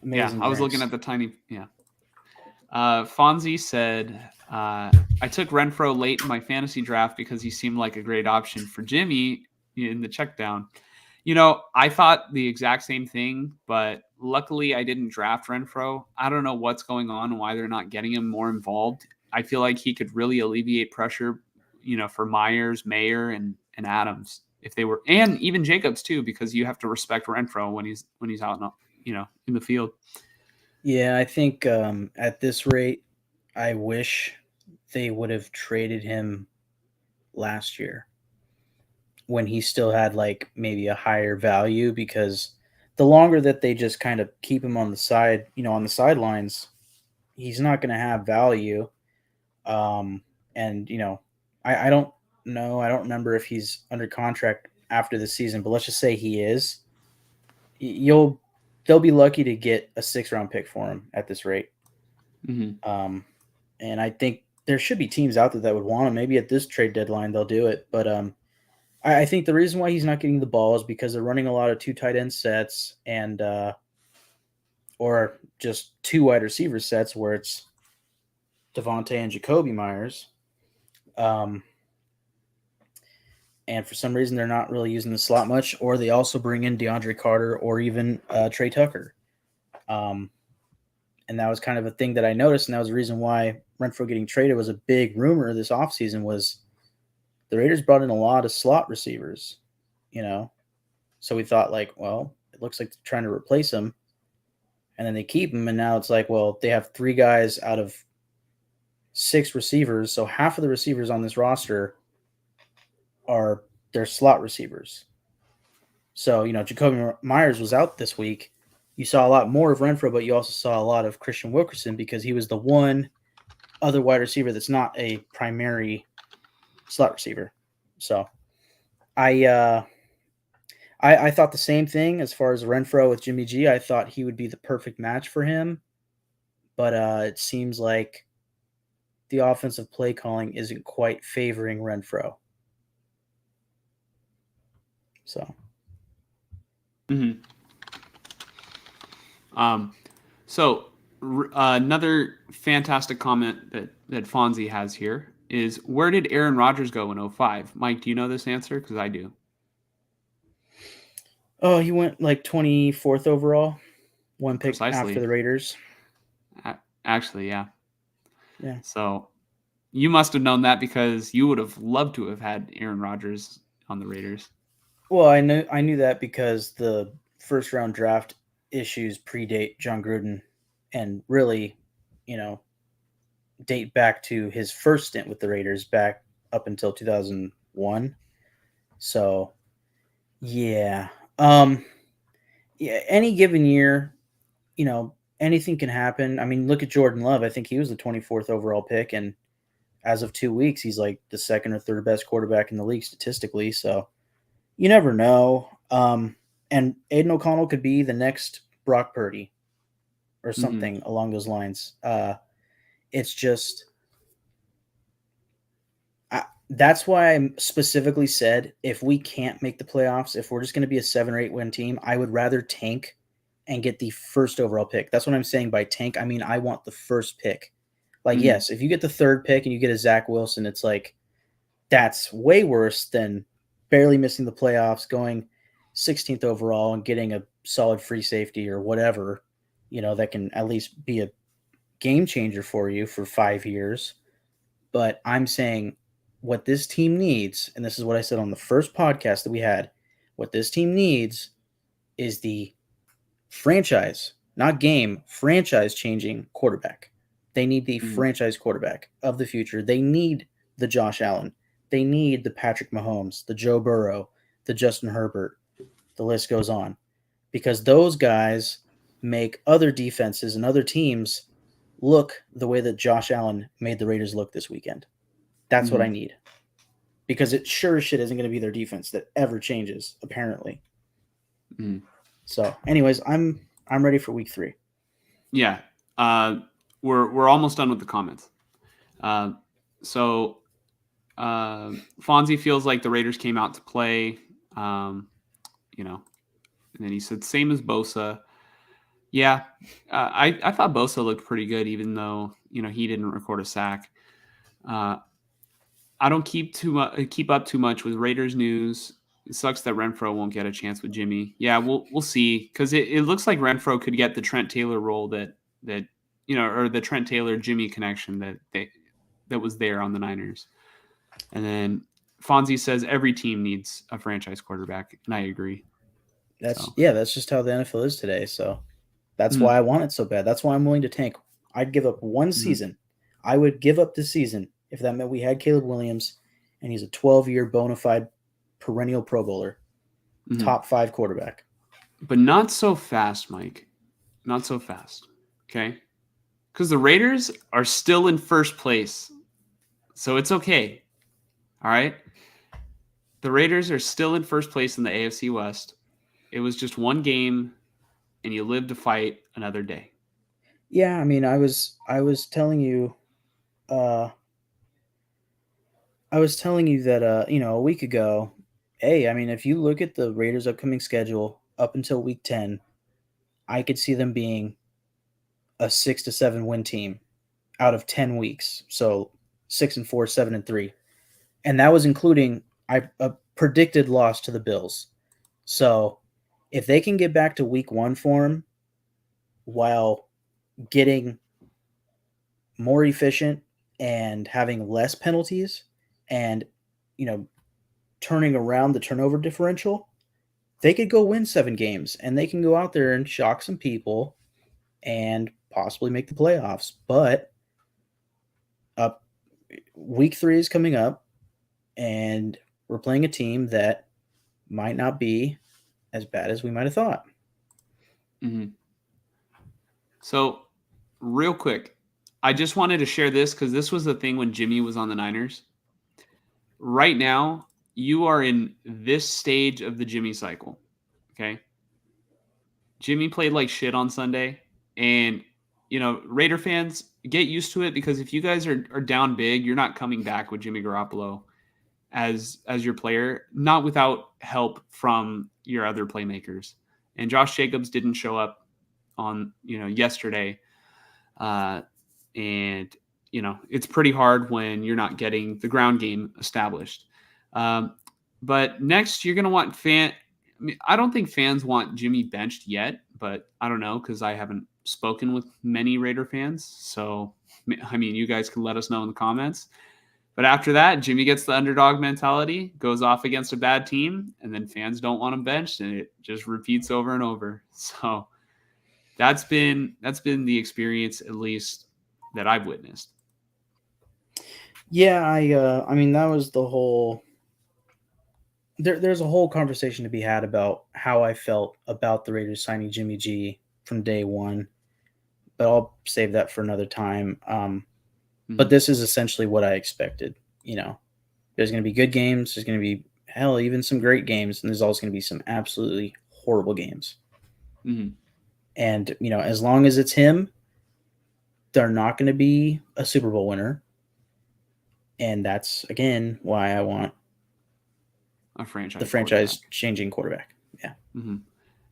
A: Yeah,
B: Amazing
A: I was looking
B: drinks.
A: at the tiny. Yeah. Fonzie said, I took Renfro late in my fantasy draft because he seemed like a great option for Jimmy in the check down. I thought the exact same thing, but luckily I didn't draft Renfro. I don't know what's going on and why they're not getting him more involved. I feel like he could really alleviate pressure, for Myers, Mayer, and Adams if they were, and even Jacobs too, because you have to respect Renfro when he's out, in the field.
B: Yeah, I think at this rate, I wish they would have traded him last year when he still had like maybe a higher value because the longer that they just kind of keep him on the side, on the sidelines, he's not going to have value. Um, and I don't know. I don't remember if he's under contract after the season, but let's just say he is. You'll they'll be lucky to get a 6 round pick for him at this rate.
A: Mm-hmm.
B: Um, and I think there should be teams out there that would want him. Maybe at this trade deadline they'll do it. But I think the reason why he's not getting the ball is because they're running a lot of 2 tight end sets and or just 2 wide receiver sets where it's Devontae and Jacoby Myers. Um, and for some reason they're not really using the slot much, or they also bring in DeAndre Carter or even Trey Tucker. Um, and that was kind of a thing that I noticed, and that was the reason why Renfro getting traded was a big rumor this offseason was the Raiders brought in a lot of slot receivers, you know. So we thought like, well, it looks like they're trying to replace him, and then they keep him, and now it's like, well, they have 3 guys out of 6 receivers, so half of the receivers on this roster are their slot receivers. So, Jacoby Myers was out this week. You saw a lot more of Renfro, but you also saw a lot of Christian Wilkerson because he was the one other wide receiver that's not a primary slot receiver. So I I thought the same thing as far as Renfro with Jimmy G. I thought he would be the perfect match for him, but it seems like the offensive play calling isn't quite favoring Renfro. So
A: Mm-hmm. Um, so another fantastic comment that Fonzie has here is, where did Aaron Rodgers go in '05? Mike, do you know this answer? Because I do.
B: oh, he went like 24th overall, one pick after
A: Precisely.
B: the Raiders.
A: Actually, yeah.
B: Yeah.
A: So you must have known that because you would have loved to have had Aaron Rodgers on the Raiders.
B: Well, I knew that because the first round draft issues predate John Gruden and really, you know, date back to his first stint with the Raiders back up until 2001. So, yeah. Yeah, any given year, anything can happen. I mean, look at Jordan Love. I think he was the 24th overall pick and as of 2 weeks, he's like the second or third best quarterback in the league statistically. So, you never know. And Aiden O'Connell could be the next Brock Purdy or
A: Mm-hmm.
B: something along those lines. It's just that's why I specifically said if we can't make the playoffs, if we're just going to be a 7 or 8 win team, I would rather tank and get the first overall pick. That's what I'm saying by tank. I mean, I want the first pick. Like,
A: Mhm.
B: yes, if you get the third pick and you get a Zach Wilson, it's like that's way worse than barely missing the playoffs, going 16th overall and getting a solid free safety or whatever, that can at least be a game changer for you for 5 years. But I'm saying what this team needs, and this is what I said on the first podcast that we had, what this team needs is the franchise, not game, franchise changing quarterback. They need the
A: Mhm.
B: franchise quarterback of the future. They need the Josh Allen. They need the Patrick Mahomes, the Joe Burrow, the Justin Herbert. The list goes on. Because those guys make other defenses and other teams look the way that Josh Allen made the Raiders look this weekend. That's what I
A: Mhm.
B: need. Because it sure as shit isn't going to be their defense that ever changes, apparently.
A: Mhm.
B: So, anyways, I'm ready for week 3.
A: Yeah. We're almost done with the comments. So Fonzie feels like the Raiders came out to play. And then he said same as Bosa. Yeah, I thought Bosa looked pretty good, even though he didn't record a sack. I don't keep up too much with Raiders news. It sucks that Renfro won't get a chance with Jimmy. Yeah, we'll see, because it looks like Renfro could get the Trent Taylor role that or the Trent Taylor Jimmy connection that was there on the Niners. And then Fonzie says every team needs a franchise quarterback, and I agree. So
B: That's just how the NFL is today. So that's
A: mm,
B: why I want it so bad. That's why I'm willing to tank. I'd give up one
A: mm,
B: season. I would give up the season if that meant we had Caleb Williams and he's a 12-year bona fide perennial Pro Bowler,
A: mm.
B: top 5 quarterback.
A: But not so fast, Mike. Not so fast. Okay, because the Raiders are still in first place, so it's okay. All right. The Raiders are still in first place in the AFC West. It was just one game, and you live to fight another day.
B: Yeah, I mean, I was telling you that a week ago, hey, I mean, if you look at the Raiders' upcoming schedule up until week 10, I could see them being a 6 to 7 win team out of 10 weeks. So 6-4, 7-3. And that was including a predicted loss to the Bills. So if they can get back to week 1 form while getting more efficient and having less penalties and turning around the turnover differential, they could go win 7 games and they can go out there and shock some people and possibly make the playoffs. But week 3 is coming up and we're playing a team that might not be as bad as we might have thought.
A: Mm-hmm. So, real quick, I just wanted to share this because this was the thing when Jimmy was on the Niners. Right now, you are in this stage of the Jimmy cycle. Okay. Jimmy played like shit on Sunday. And, Raider fans, get used to it, because if you guys are down big, you're not coming back with Jimmy Garoppolo as your player, not without help from your other playmakers. And Josh Jacobs didn't show up on yesterday, and it's pretty hard when you're not getting the ground game established. But next, you're gonna want I don't think fans want Jimmy benched yet, but I don't know, because I haven't spoken with many Raider fans. So I mean, you guys can let us know in the comments. But after that, Jimmy gets the underdog mentality, goes off against a bad team, and then fans don't want him benched, and it just repeats over and over. So that's been the experience, at least that I've witnessed.
B: Yeah, I mean, that was the whole there's a whole conversation to be had about how I felt about the Raiders signing Jimmy G from day one, but I'll save that for another time. But this is essentially what I expected. There's going to be good games. There's going to be, hell, even some great games. And there's also going to be some absolutely horrible games.
A: Mm-hmm.
B: And, as long as it's him, they're not going to be a Super Bowl winner. And that's, again, why I want
A: A franchise
B: the franchise changing quarterback. Yeah.
A: Mm-hmm.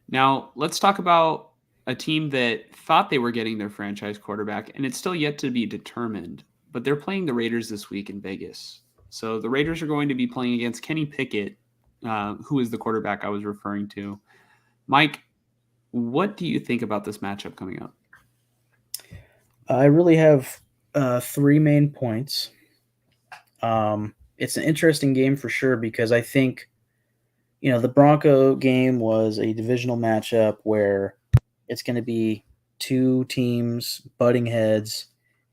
A: Now let's talk about a team that thought they were getting their franchise quarterback, and it's still yet to be determined. But they're playing the Raiders this week in Vegas. So the Raiders are going to be playing against Kenny Pickett, who is the quarterback I was referring to. Mike, what do you think about this matchup coming up?
B: I really have three main points. It's an interesting game for sure because I think, the Bronco game was a divisional matchup where it's going to be two teams butting heads.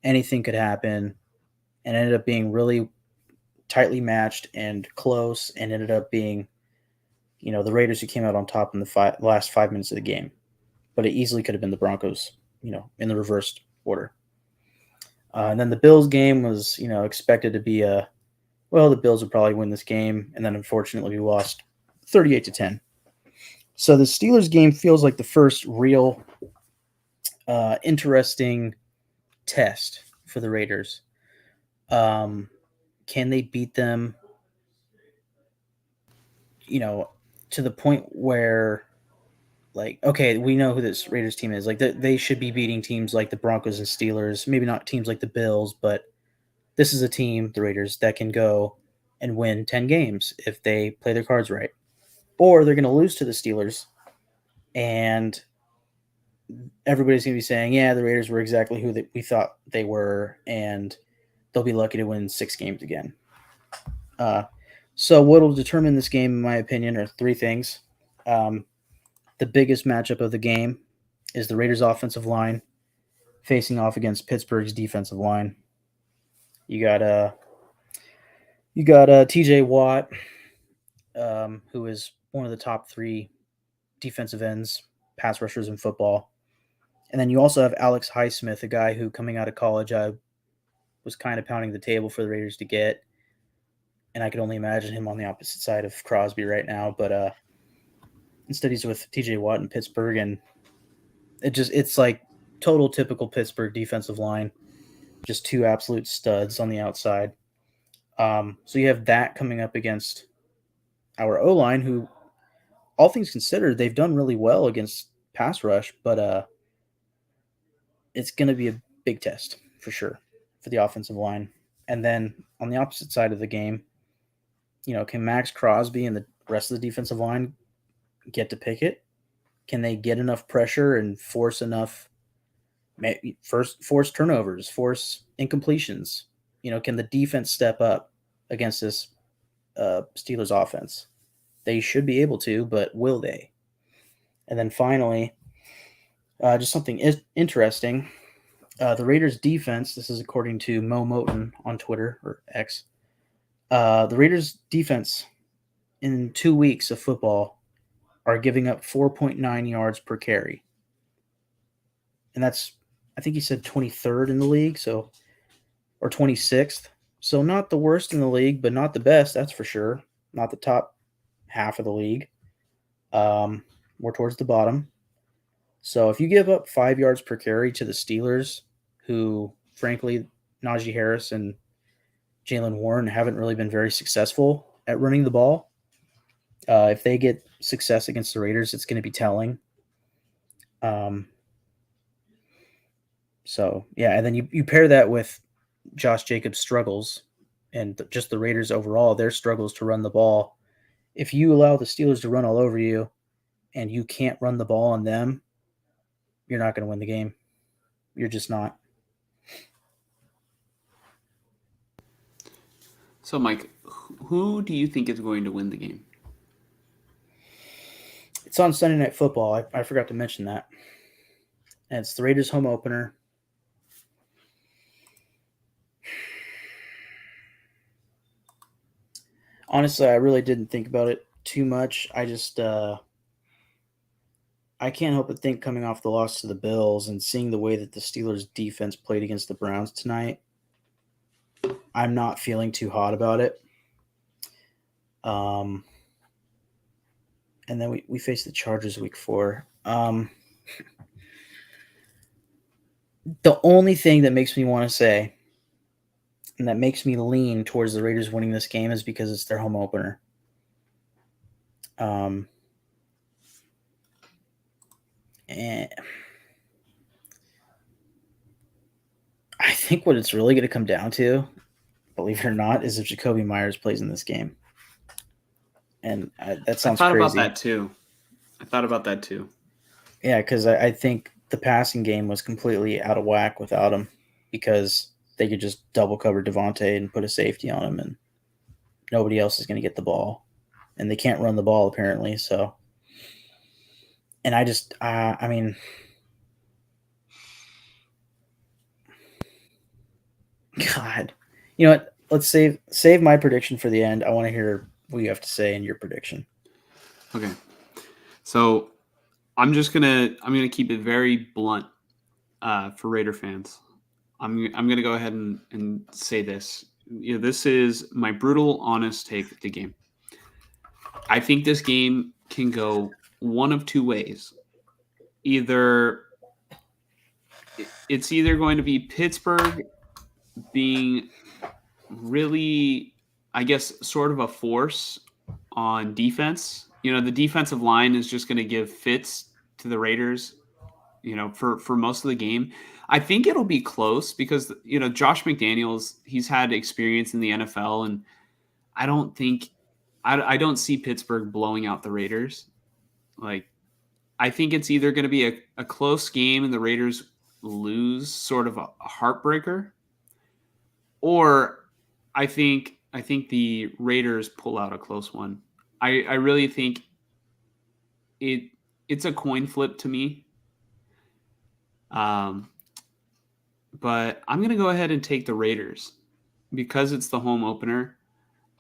B: Anything could happen, and ended up being really tightly matched and close, and ended up being, the Raiders who came out on top in the last 5 minutes of the game. But it easily could have been the Broncos, in the reversed order. And then the Bills game was, expected to be the Bills would probably win this game, and then unfortunately we lost 38-10. So the Steelers game feels like the first real interesting test for the Raiders. Can they beat them, to the point where, like, okay, we know who this Raiders team is. Like, they should be beating teams like the Broncos and Steelers, maybe not teams like the Bills, but this is a team, the Raiders, that can go and win 10 games if they play their cards right. Or they're going to lose to the Steelers, and everybody's going to be saying, yeah, the Raiders were exactly who we thought they were, and they'll be lucky to win 6 games again. So what will determine this game, in my opinion, are three things. The biggest matchup of the game is the Raiders' offensive line facing off against Pittsburgh's defensive line. You got T.J. Watt, who is one of the top 3 defensive ends, pass rushers in football. And then you also have Alex Highsmith, a guy who, coming out of college, I was kind of pounding the table for the Raiders to get. And I could only imagine him on the opposite side of Crosby right now. But instead he's with T.J. Watt in Pittsburgh, and it's like total typical Pittsburgh defensive line. Just 2 absolute studs on the outside. So you have that coming up against our O-line, who, all things considered, they've done really well against pass rush, but it's going to be a big test for sure for the offensive line. And then on the opposite side of the game, can Max Crosby and the rest of the defensive line get to Pickett? Can they get enough pressure and force enough force turnovers, force incompletions? Can the defense step up against this Steelers offense? They should be able to, but will they? And then finally, just something interesting. The Raiders defense, this is according to Mo Moten on Twitter, or X. The Raiders defense in 2 weeks of football are giving up 4.9 yards per carry. And that's, I think he said 23rd in the league, or 26th. So not the worst in the league, but not the best, that's for sure. Not the top half of the league. More towards the bottom. So if you give up 5 yards per carry to the Steelers, who, frankly, Najee Harris and Jaylen Warren haven't really been very successful at running the ball, if they get success against the Raiders, it's going to be telling. So, yeah, and then you pair that with Josh Jacobs' struggles and just the Raiders overall, their struggles to run the ball. If you allow the Steelers to run all over you and you can't run the ball on them, you're not going to win the game. You're just not.
A: So, Mike, who do you think is going to win the game?
B: It's on Sunday Night Football. I forgot to mention that. And it's the Raiders home opener. Honestly, I really didn't think about it too much. I just I can't help but think, coming off the loss to the Bills and seeing the way that the Steelers defense played against the Browns tonight, I'm not feeling too hot about it. And then we face the Chargers week 4. The only thing that makes me want to say, and that makes me lean towards the Raiders winning this game, is because it's their home opener. And I think what it's really going to come down to, believe it or not, is if Jacoby Myers plays in this game. And that
A: I
B: sounds
A: thought about
B: crazy.
A: that too.
B: Yeah, because I think the passing game was completely out of whack without him because they could just double cover Devontae and put a safety on him, and nobody else is going to get the ball. And they can't run the ball, apparently. So, and I mean, God, you know what? Let's save my prediction for the end. I want to hear what you have to say in your prediction.
A: Okay. So I'm gonna keep it very blunt for Raider fans. I'm gonna go ahead and say this. This is my brutal, honest take of the game. I think this game can go one of two ways. Either it's either going to be Pittsburgh being really, I guess, sort of a force on defense. The defensive line is just going to give fits to the Raiders, for most of the game. I think it'll be close because, Josh McDaniels, he's had experience in the NFL, and I don't think, I don't see Pittsburgh blowing out the Raiders. Like, I think it's either going to be a close game and the Raiders lose, sort of a heartbreaker, or I think the Raiders pull out a close one. I really think it's a coin flip to me. But I'm gonna go ahead and take the Raiders because it's the home opener.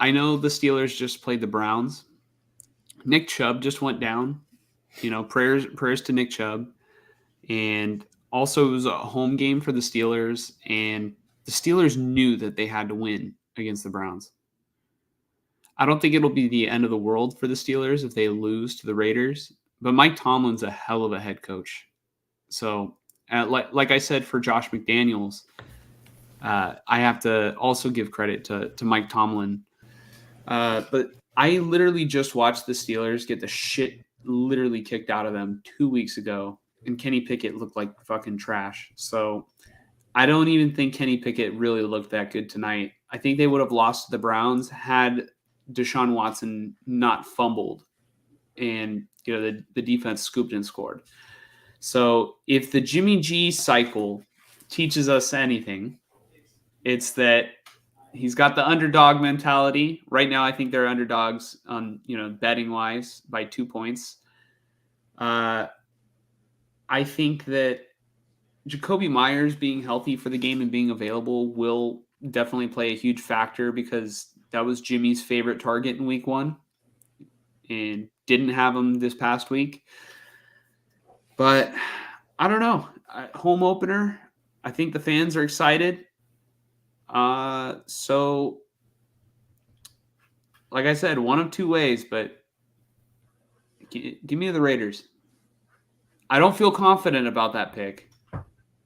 A: I know the Steelers just played the Browns. Nick Chubb just went down. Prayers to Nick Chubb. And also it was a home game for the Steelers, and the Steelers knew that they had to win against the Browns. I don't think it'll be the end of the world for the Steelers if they lose to the Raiders, but Mike Tomlin's a hell of a head coach. So, like I said for Josh McDaniels, I have to also give credit to Mike Tomlin. But I literally just watched the Steelers get the shit literally kicked out of them 2 weeks ago, and Kenny Pickett looked like fucking trash. So I don't even think Kenny Pickett really looked that good tonight. I think they would have lost to the Browns had Deshaun Watson not fumbled and the defense scooped and scored. So if the Jimmy G cycle teaches us anything, it's that he's got the underdog mentality. Right now, I think they're underdogs on betting wise by 2 points. I think that Jacoby Myers being healthy for the game and being available will definitely play a huge factor because that was Jimmy's favorite target in week 1 and didn't have him this past week. But I don't know. Home opener. I think the fans are excited. So like I said, one of two ways, but give me the Raiders. I don't feel confident about that pick.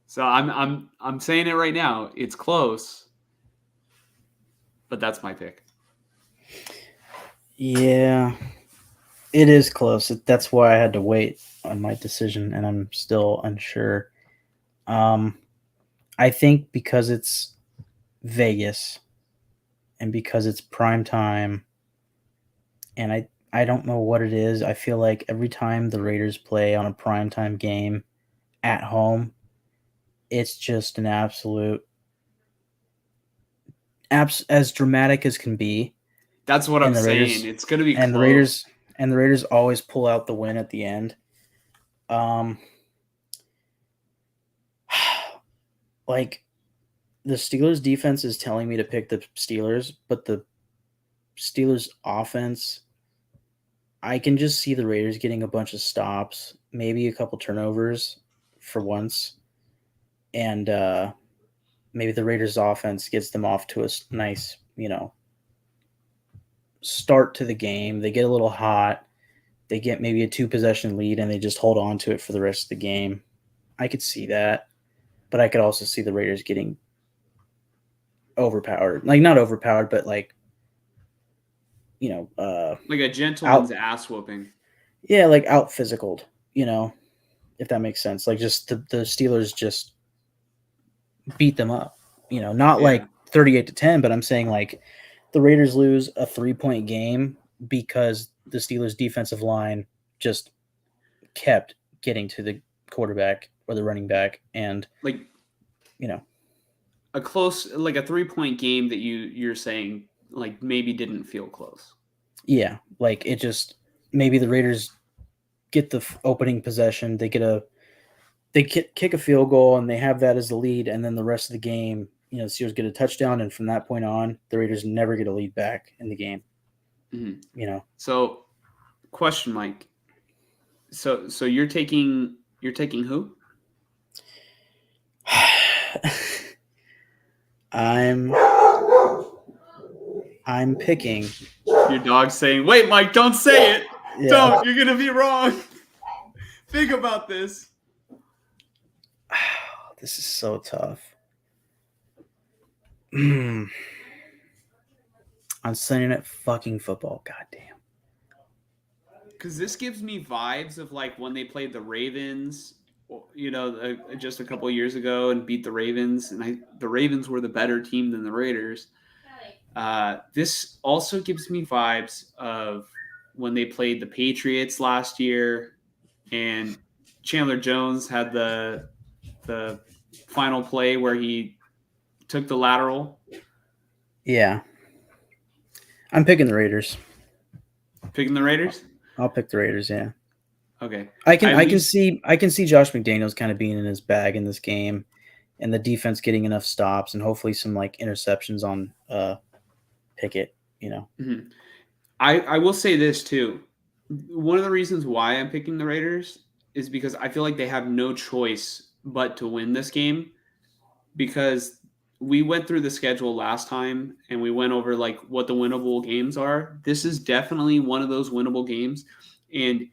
A: So I'm saying it right now. It's close, but that's my pick.
B: Yeah, it is close. That's why I had to wait on my decision, and I'm still unsure. I think because it's Vegas and because it's prime time, and I don't know what it is. I feel like every time the Raiders play on a primetime game at home, it's just an absolute as dramatic as can be.
A: That's what I'm saying.
B: Raiders,
A: it's going to be
B: and
A: close.
B: The Raiders always pull out the win at the end. Like the Steelers defense is telling me to pick the Steelers, but the Steelers offense, I can just see the Raiders getting a bunch of stops, maybe a couple turnovers for once. And maybe the Raiders offense gets them off to a nice, start to the game. They get a little hot. They get maybe a 2-possession lead and they just hold on to it for the rest of the game. I could see that, but I could also see the Raiders getting overpowered. Like not overpowered, but like
A: like a gentleman's ass whooping.
B: Yeah, like out physicaled, if that makes sense. Like just the Steelers just beat them up. Not
A: Yeah.
B: like 38-10, but I'm saying like the Raiders lose a 3-point game because the Steelers defensive line just kept getting to the quarterback or the running back, and
A: Like
B: you know,
A: a close, like a 3-point game that you're saying like maybe didn't feel close.
B: yeah, like it just maybe the Raiders get the opening possession, they kick a field goal and they have that as the lead, and then the rest of the game, the Steelers get a touchdown, and from that point on, the Raiders never get a lead back in the game.
A: Mm-hmm. So, question, Mike. So you're taking who?
B: I'm picking.
A: Your dog's saying, "Wait, Mike, don't say it.
B: Yeah.
A: Don't. You're gonna be wrong. Think about this."
B: This is so tough. On Sunday Night fucking Football, goddamn.
A: Because this gives me vibes of like when they played the Ravens, just a couple years ago and beat the Ravens, and the Ravens were the better team than the Raiders. This also gives me vibes of when they played the Patriots last year, and Chandler Jones had the final play where he took the lateral.
B: Yeah, I'm picking the Raiders.
A: Picking the Raiders?
B: I'll pick the Raiders. Yeah.
A: Okay.
B: I can see Josh McDaniels kind of being in his bag in this game, and the defense getting enough stops and hopefully some like interceptions on Pickett.
A: Mm-hmm. I will say this too. One of the reasons why I'm picking the Raiders is because I feel like they have no choice but to win this game, because we went through the schedule last time and we went over like what the winnable games are. This is definitely one of those winnable games. And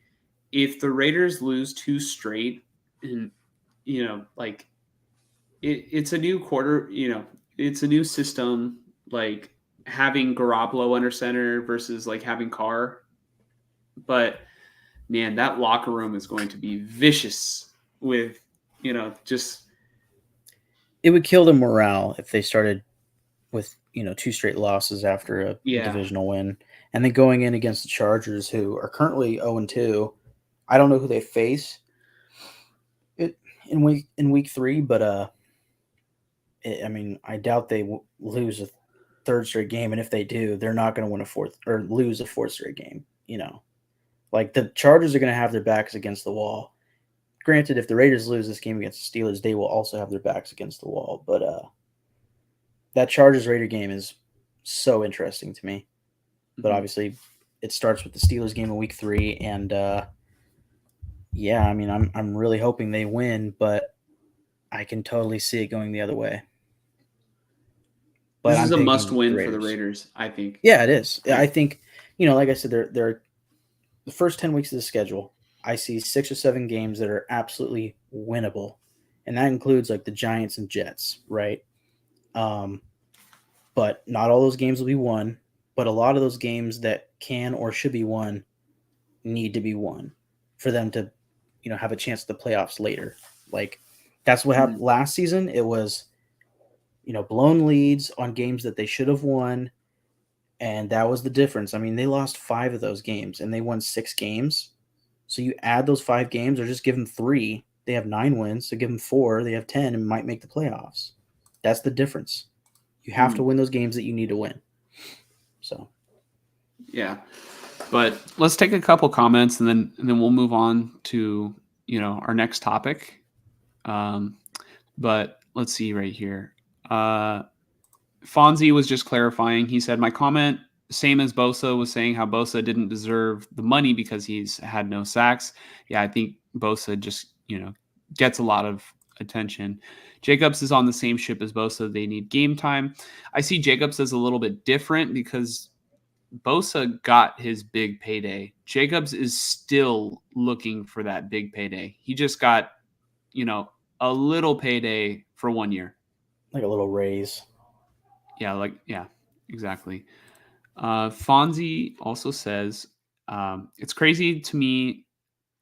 A: if the Raiders lose 2 straight, and like it's a new quarter, it's a new system, like having Garoppolo under center versus like having Carr. But man, that locker room is going to be vicious with, just.
B: It would kill the morale if they started with 2 straight losses after a divisional win, and then going in against the Chargers, who are currently 0-2. I don't know who they face in week 3, but I doubt they lose a 3rd straight game, and if they do, they're not going to win a 4th or lose a 4th straight game. Like the Chargers are going to have their backs against the wall. Granted, if the Raiders lose this game against the Steelers, they will also have their backs against the wall. But that Chargers-Raider game is so interesting to me. But obviously, it starts with the Steelers game in week 3, and I'm really hoping they win, but I can totally see it going the other way.
A: But this is a must-win for the Raiders, I think.
B: Yeah, it is. I think, like I said, they're the first 10 weeks of the schedule. I see 6 or 7 games that are absolutely winnable, and that includes like the Giants and Jets, right? But not all those games will be won, but a lot of those games that can or should be won need to be won for them to, have a chance at the playoffs later. Like that's what happened last season. It was, blown leads on games that they should have won, and that was the difference. I mean, they lost 5 of those games and they won 6 games. So you add those 5 games or just give them 3. They have 9 wins. So give them 4. They have 10 and might make the playoffs. That's the difference. You have to win those games that you need to win. So,
A: yeah. But let's take a couple comments and then we'll move on to, our next topic. But let's see right here. Fonzie was just clarifying. He said, my comment, same as Bosa, was saying how Bosa didn't deserve the money because he's had no sacks. Yeah, I think Bosa just, gets a lot of attention. Jacobs is on the same ship as Bosa. They need game time. I see Jacobs as a little bit different because Bosa got his big payday. Jacobs is still looking for that big payday. He just got, a little payday for 1 year.
B: Like a little raise.
A: Yeah, exactly. Fonzie also says, it's crazy to me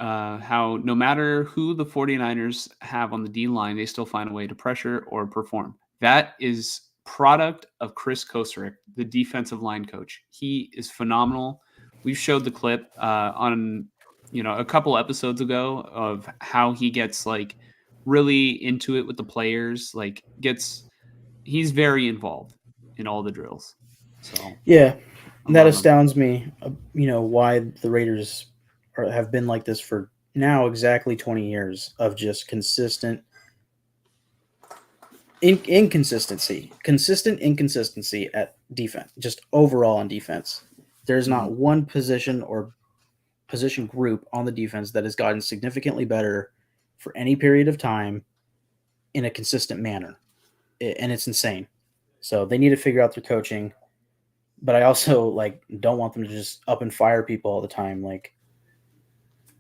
A: how no matter who the 49ers have on the D line, they still find a way to pressure or perform. That is product of Chris Kosarick, the defensive line coach. He is phenomenal. We've showed the clip on a couple episodes ago of how he gets like really into it with the players. Like he's very involved in all the drills. So
B: Yeah,
A: I
B: that
A: love him.
B: astounds me. Why the Raiders have been like this for now exactly 20 years of just consistent consistent inconsistency at defense, just overall on defense. There's
A: Mm-hmm.
B: not one position or position group on the defense that has gotten significantly better for any period of time in a consistent manner. And it's insane. So they need to figure out their coaching, but I also don't want them to just up and fire people all the time. Like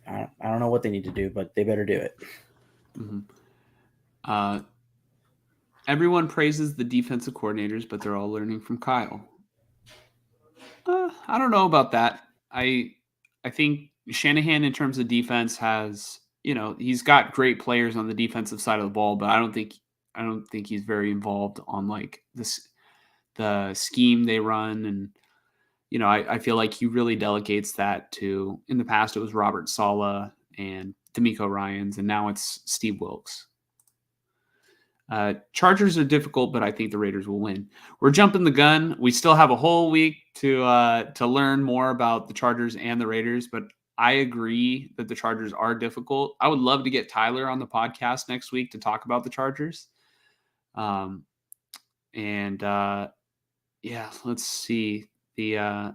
B: I don't know what they need to do, but they better do it.
A: Mm-hmm. Everyone praises the defensive coordinators, but they're all learning from Kyle. I don't know about that. I think Shanahan, in terms of defense, has he's got great players on the defensive side of the ball, but I don't think he's very involved on like the scheme they run, and I feel like he really delegates that to. In the past, it was Robert Saleh and D'Amico Ryans, and now it's Steve Wilks. Chargers are difficult, but I think the Raiders will win. We're jumping the gun. We still have a whole week to learn more about the Chargers and the Raiders, but I agree that the Chargers are difficult. I would love to get Tyler on the podcast next week to talk about the Chargers. Let's see. I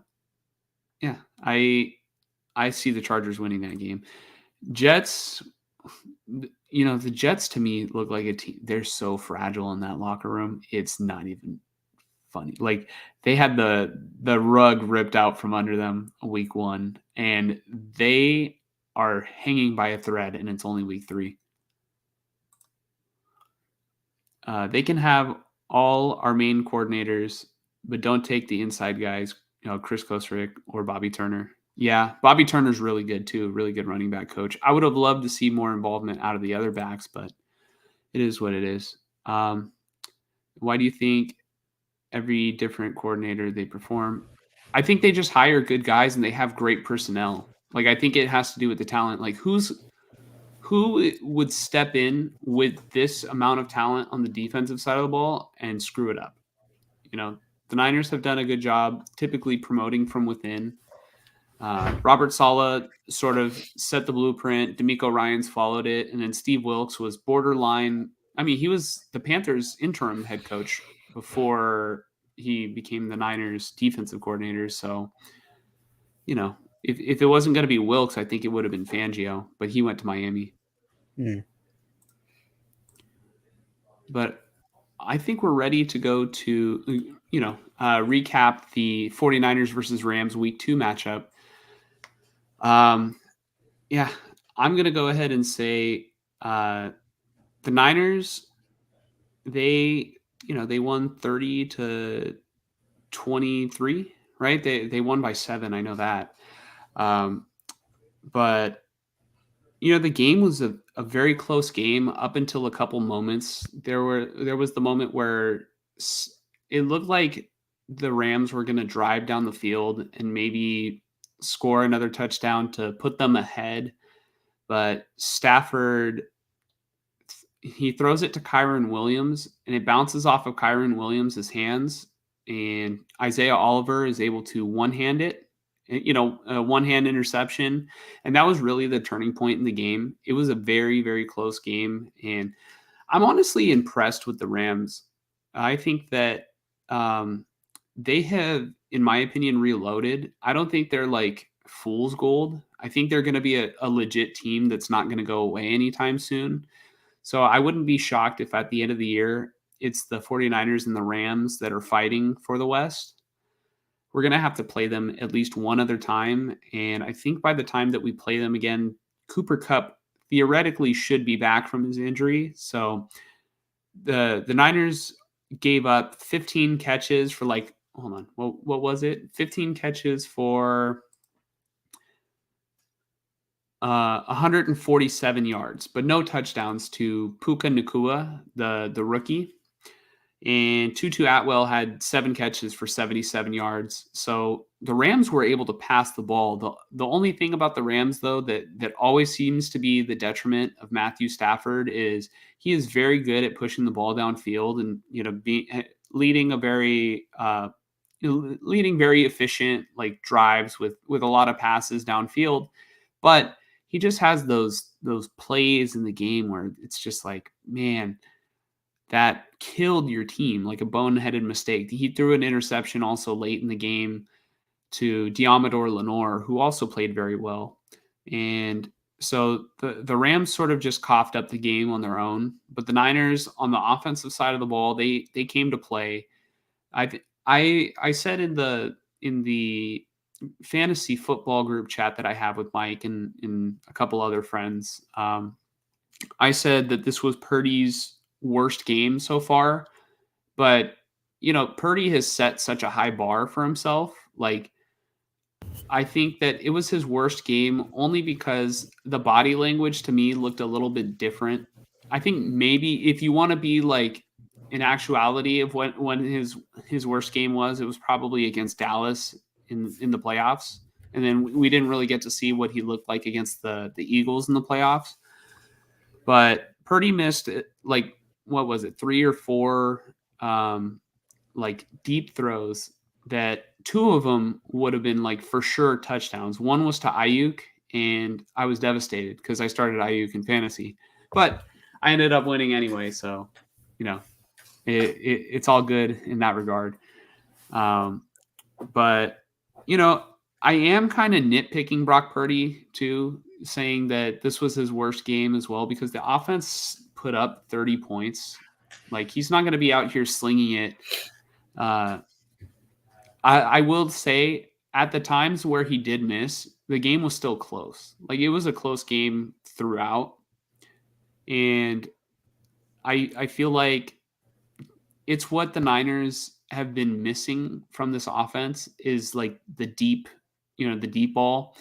A: see the Chargers winning that game. Jets, the Jets to me look like a team. They're so fragile in that locker room. It's not even funny. Like they had the rug ripped out from under them week 1, and they are hanging by a thread, and it's only week 3. They can have all our main coordinators, but don't take the inside guys, Chris Kosarick or Bobby Turner. Yeah, Bobby Turner's really good too, really good running back coach. I would have loved to see more involvement out of the other backs, but it is what it is. Why do you think every different coordinator they perform? I think they just hire good guys and they have great personnel. Like I think it has to do with the talent. Like who would step in with this amount of talent on the defensive side of the ball and screw it up? The Niners have done a good job typically promoting from within. Robert Saleh sort of set the blueprint. D'Amico Ryans followed it, and then Steve Wilks was borderline. I mean, he was the Panthers' interim head coach before he became the Niners' defensive coordinator. So, if it wasn't going to be Wilks, I think it would have been Fangio, but he went to Miami. But I think we're ready to go to, recap the 49ers versus Rams week 2 matchup. I'm going to go ahead and say the Niners, they won 30-23, right? They won by 7. I know that. But the game was a very close game up until a couple moments. There was the moment where it looked like the Rams were going to drive down the field and maybe score another touchdown to put them ahead. But Stafford, he throws it to Kyren Williams, and it bounces off of Kyren Williams' hands, and Isaiah Oliver is able to one-hand it, a one-hand interception, and that was really the turning point in the game. It was a very, very close game, and I'm honestly impressed with the Rams. I think that they have, in my opinion, reloaded. I don't think they're like fool's gold. I think they're going to be a legit team that's not going to go away anytime soon. So I wouldn't be shocked if at the end of the year, it's the 49ers and the Rams that are fighting for the West. We're going to have to play them at least one other time. And I think by the time that we play them again, Cooper Kupp theoretically should be back from his injury. So the Niners gave up 15 catches for hold on, what was it? 15 catches for 147 yards, but no touchdowns to Puka Nakua, the rookie. And Tutu Atwell had 7 catches for 77 yards. So the Rams were able to pass the ball. The only thing about the Rams, though, that always seems to be the detriment of Matthew Stafford is he is very good at pushing the ball downfield and leading a leading very efficient like drives with a lot of passes downfield. But he just has those plays in the game where it's just like, man, that killed your team, like a boneheaded mistake. He threw an interception also late in the game to Diamador Lenore, who also played very well. And so the Rams sort of just coughed up the game on their own. But the Niners on the offensive side of the ball, they came to play. I said in the fantasy football group chat that I have with Mike and a couple other friends, I said that this was Purdy's worst game so far, but Purdy has set such a high bar for himself. Like, I think that it was his worst game only because the body language to me looked a little bit different. I think maybe if you want to be like in actuality of when his worst game was, it was probably against Dallas in the playoffs. And then we didn't really get to see what he looked like against the Eagles in the playoffs. But Purdy missed like, what was it, 3 or 4 like deep throws that 2 of them would have been like for sure touchdowns. One was to Ayuk, and I was devastated because I started Ayuk in fantasy, but I ended up winning anyway. So, it's all good in that regard. But I am kind of nitpicking Brock Purdy too, saying that this was his worst game as well because the offense put up 30 points. Like, he's not going to be out here slinging it. I will say at the times where he did miss, the game was still close. Like, it was a close game throughout. And I feel like it's what the Niners have been missing from this offense is like the deep ball.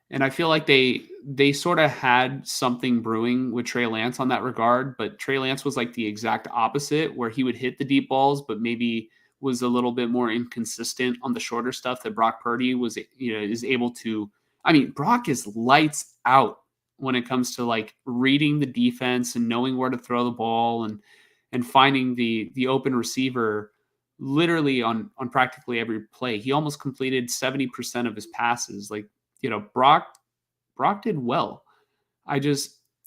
A: And I feel like they sort of had something brewing with Trey Lance on that regard, but Trey Lance was like the exact opposite, where he would hit the deep balls, but maybe was a little bit more inconsistent on the shorter stuff that Brock Purdy was, is able to. I mean, Brock is lights out when it comes to like reading the defense and knowing where to throw the ball and finding the open receiver literally on practically every play. He almost completed 70% of his passes. Like, Brock did well.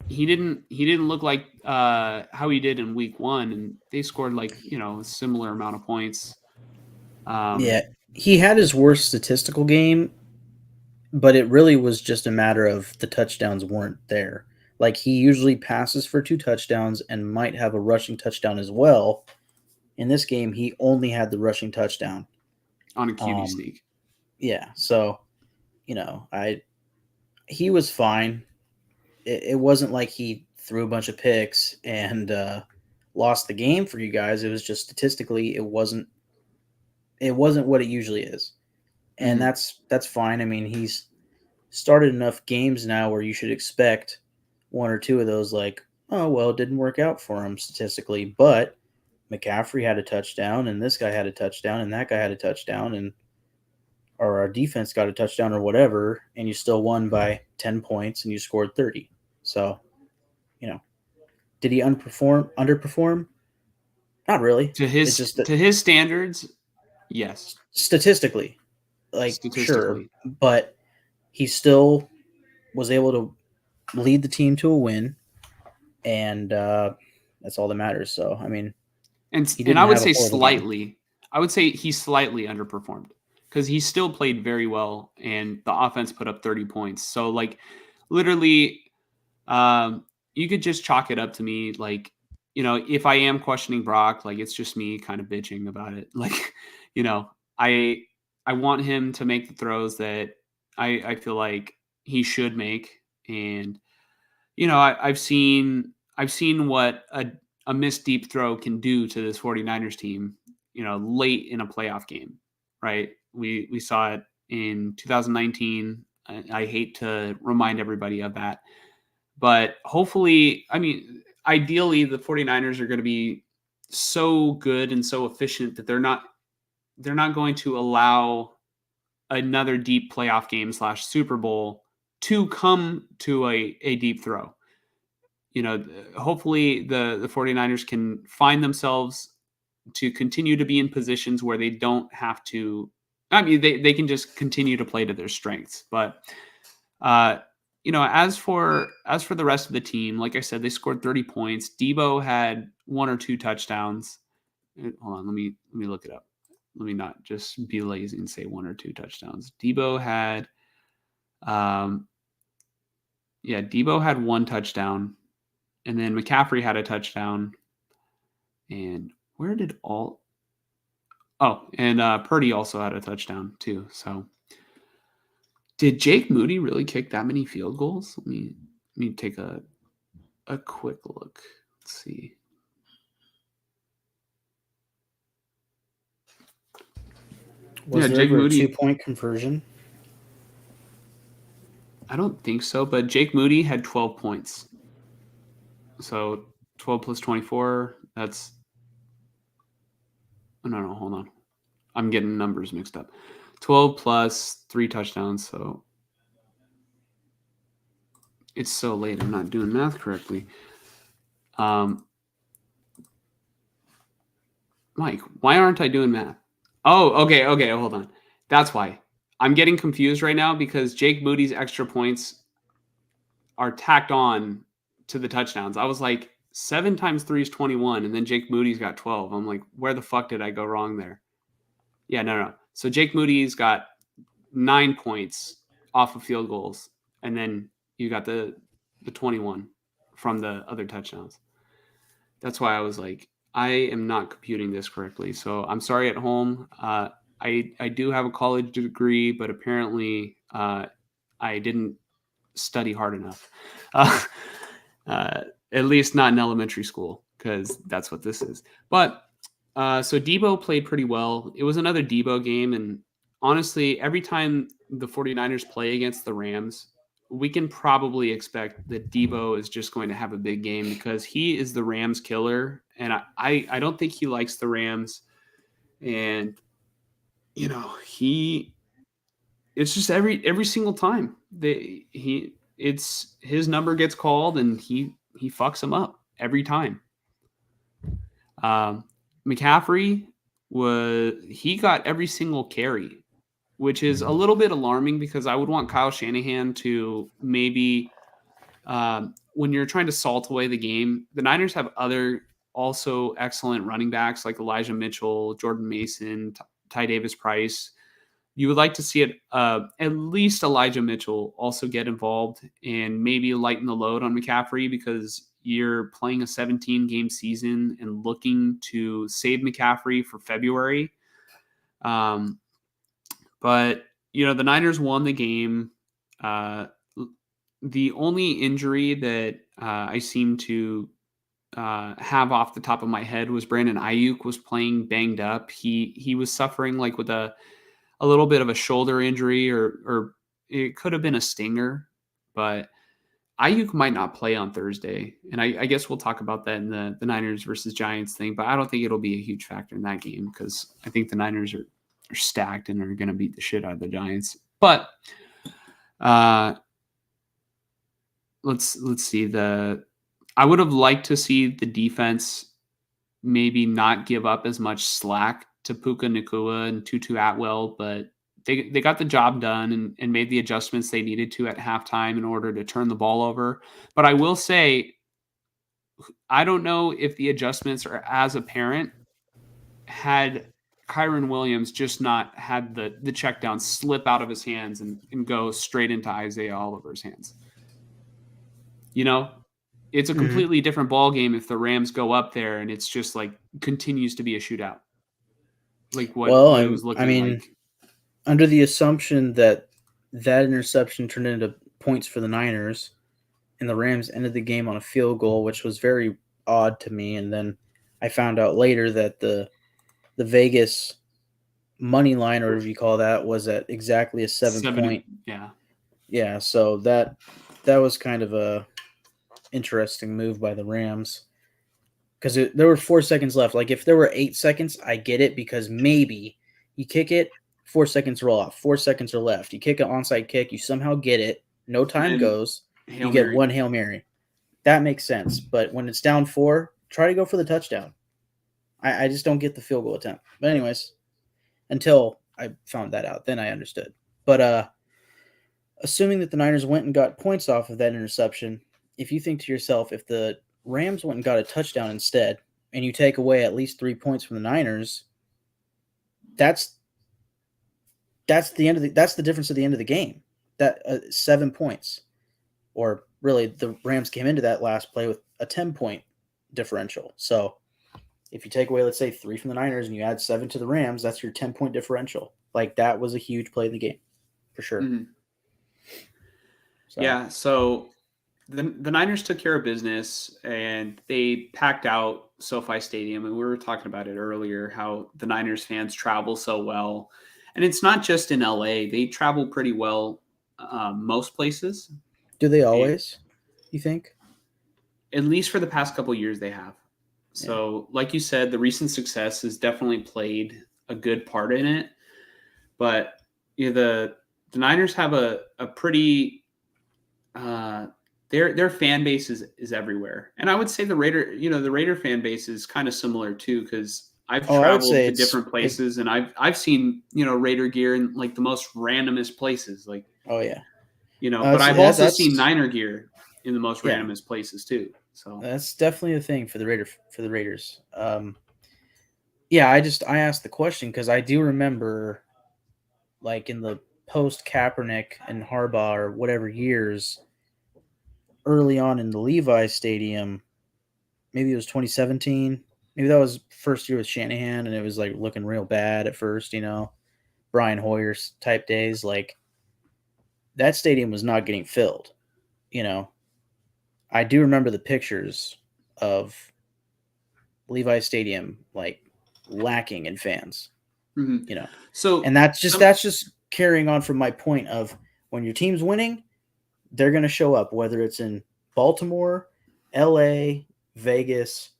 A: He didn't look like how he did in week 1, and they scored like a similar amount of points.
B: Yeah, he had his worst statistical game, but it really was just a matter of the touchdowns weren't there. Like, he usually passes for 2 touchdowns and might have a rushing touchdown as well. In this game, he only had the rushing touchdown
A: on a QB sneak.
B: Yeah, so he was fine. It wasn't like he threw a bunch of picks and lost the game for you guys. It was just statistically, it wasn't what it usually is, and that's fine. I mean, he's started enough games now where you should expect 1 or 2 of those. Like, oh well, it didn't work out for him statistically, but McCaffrey had a touchdown, and this guy had a touchdown, and that guy had a touchdown, or our defense got a touchdown or whatever, and you still won by 10 points and you scored 30. So, did he underperform? Not really.
A: To his standards, yes.
B: Statistically, sure, but he still was able to lead the team to a win, and that's all that matters. So, I mean,
A: and I would say slightly. I would say he slightly underperformed because he still played very well, and the offense put up 30 points. So, like, literally, you could just chalk it up to me, like, if I am questioning Brock, like, it's just me kind of bitching about it. Like, I want him to make the throws that I feel like he should make, and I've seen what a missed deep throw can do to this 49ers team, late in a playoff game, right? We saw it in 2019 I hate to remind everybody of that. But hopefully, I mean, ideally, the 49ers are going to be so good and so efficient that they're not going to allow another deep playoff game / Super Bowl to come to a deep throw. Hopefully the 49ers can find themselves to continue to be in positions where they don't have to. I mean, they can just continue to play to their strengths. But as for the rest of the team, like I said, they scored 30 points. Debo had 1 or 2 touchdowns. Hold on, let me look it up. Let me not just be lazy and say 1 or 2 touchdowns. Debo had, Debo had 1 touchdown, and then McCaffrey had a touchdown. And where did all? Oh, and Purdy also had a touchdown too. So, did Jake Moody really kick that many field goals? Let me take a quick look. Let's see.
B: Was there
A: Jake
B: ever
A: Moody,
B: a 2-point conversion?
A: I don't think so, but Jake Moody had 12 points. So 12 plus 24, that's... No, hold on. I'm getting numbers mixed up. 12 plus 3 touchdowns, so... It's so late, I'm not doing math correctly. Mike, why aren't I doing math? Oh, okay, hold on. That's why. I'm getting confused right now because Jake Moody's extra points are tacked on to the touchdowns. I was like, 7 times 3 is 21, and then Jake Moody's got 12. I'm like, where the fuck did I go wrong there? Yeah, no. So Jake Moody's got 9 points off of field goals, and then you got the 21 from the other touchdowns. That's why I was like, I am not computing this correctly. So I'm sorry at home. I do have a college degree, but apparently I didn't study hard enough. At least not in elementary school, because that's what this is. But so Debo played pretty well. It was another Debo game. And honestly, every time the 49ers play against the Rams, we can probably expect that Debo is just going to have a big game because he is the Rams killer. And I don't think he likes the Rams. And, it's just every single time his number gets called and he fucks him up every time. McCaffrey he got every single carry, which is a little bit alarming because I would want Kyle Shanahan to maybe, when you're trying to salt away the game, the Niners have other also excellent running backs like Elijah Mitchell, Jordan Mason, Ty Davis Price. You would like to see it, at least Elijah Mitchell also get involved and maybe lighten the load on McCaffrey because you're playing a 17-game season and looking to save McCaffrey for February. But, the Niners won the game. The only injury that I seem to have off the top of my head was Brandon Ayuk was playing banged up. He was suffering like with a little bit of a shoulder injury or it could have been a stinger, but Ayuk might not play on Thursday. And I guess we'll talk about that in the Niners versus Giants thing, but I don't think it'll be a huge factor in that game because I think the Niners are stacked and are going to beat the shit out of the Giants. But let's see. I would have liked to see the defense maybe not give up as much slack to Puka Nacua and Tutu Atwell, but they got the job done and made the adjustments they needed to at halftime in order to turn the ball over. But I will say, I don't know if the adjustments are as apparent had Kyren Williams just not had the check down slip out of his hands and go straight into Isaiah Oliver's hands. It's a completely different ball game if the Rams go up there and it's just like continues to be a shootout. Like what it was looking like.
B: Under the assumption that interception turned into points for the Niners and the Rams ended the game on a field goal, which was very odd to me. And then I found out later that the Vegas money line, or whatever you call that, was at exactly a 7-point Yeah, so that was kind of a interesting move by the Rams because there were 4 seconds left. Like if there were 8 seconds, I get it because maybe you kick it, 4 seconds roll off, 4 seconds are left. You kick an onside kick, you somehow get it, no
A: And
B: time
A: then
B: goes, you
A: Hail
B: get
A: Mary.
B: one Hail Mary. That makes sense. But when it's down 4, try to go for the touchdown. I just don't get the field goal attempt. But anyways, until I found that out, then I understood. But assuming that the Niners went and got points off of that interception, if you think to yourself, if the Rams went and got a touchdown instead, and you take away at least 3 points from the Niners, that's that's the difference at the end of the game. That 7 points, or really, the Rams came into that last play with a 10-point differential. So if you take away, let's say, 3 from the Niners and you add 7 to the Rams, that's your 10-point differential. Like that was a huge play in the game, for sure.
A: Mhm.
B: So.
A: Yeah, so the Niners took care of business and they packed out SoFi Stadium, and we were talking about it earlier how the Niners fans travel so well, and it's not just in LA; they travel pretty well most places.
B: Do they
A: And
B: always? You think?
A: at least for the past couple of years, they have.
B: Yeah.
A: So, like you said, the recent success has definitely played a good part in it. But the Niners have a pretty their fan base is everywhere, and I would say the Raider fan base is kind of similar too because I've
B: Oh, I would
A: traveled
B: say
A: to different
B: it's.
A: places and I've seen Raider gear in like the most randomest places, like
B: Oh yeah.
A: but I've
B: Yeah,
A: also seen
B: that's
A: Niner gear in the most
B: yeah.
A: randomest places too. So
B: That's definitely a thing for the Raiders. Yeah, I asked the question because I do remember, like in the post Kaepernick and Harbaugh or whatever years, early on in the Levi Stadium, maybe it was 2017. Maybe that was first year with Shanahan, and it was like looking real bad at first. Brian Hoyer type days. Like that stadium was not getting filled. You know, I do remember the pictures of Levi Stadium like lacking in fans,
A: mhm.
B: you know.
A: so
B: And
A: some
B: that's just carrying on from my point of when your team's winning, they're going to show up whether it's in Baltimore, LA, Vegas,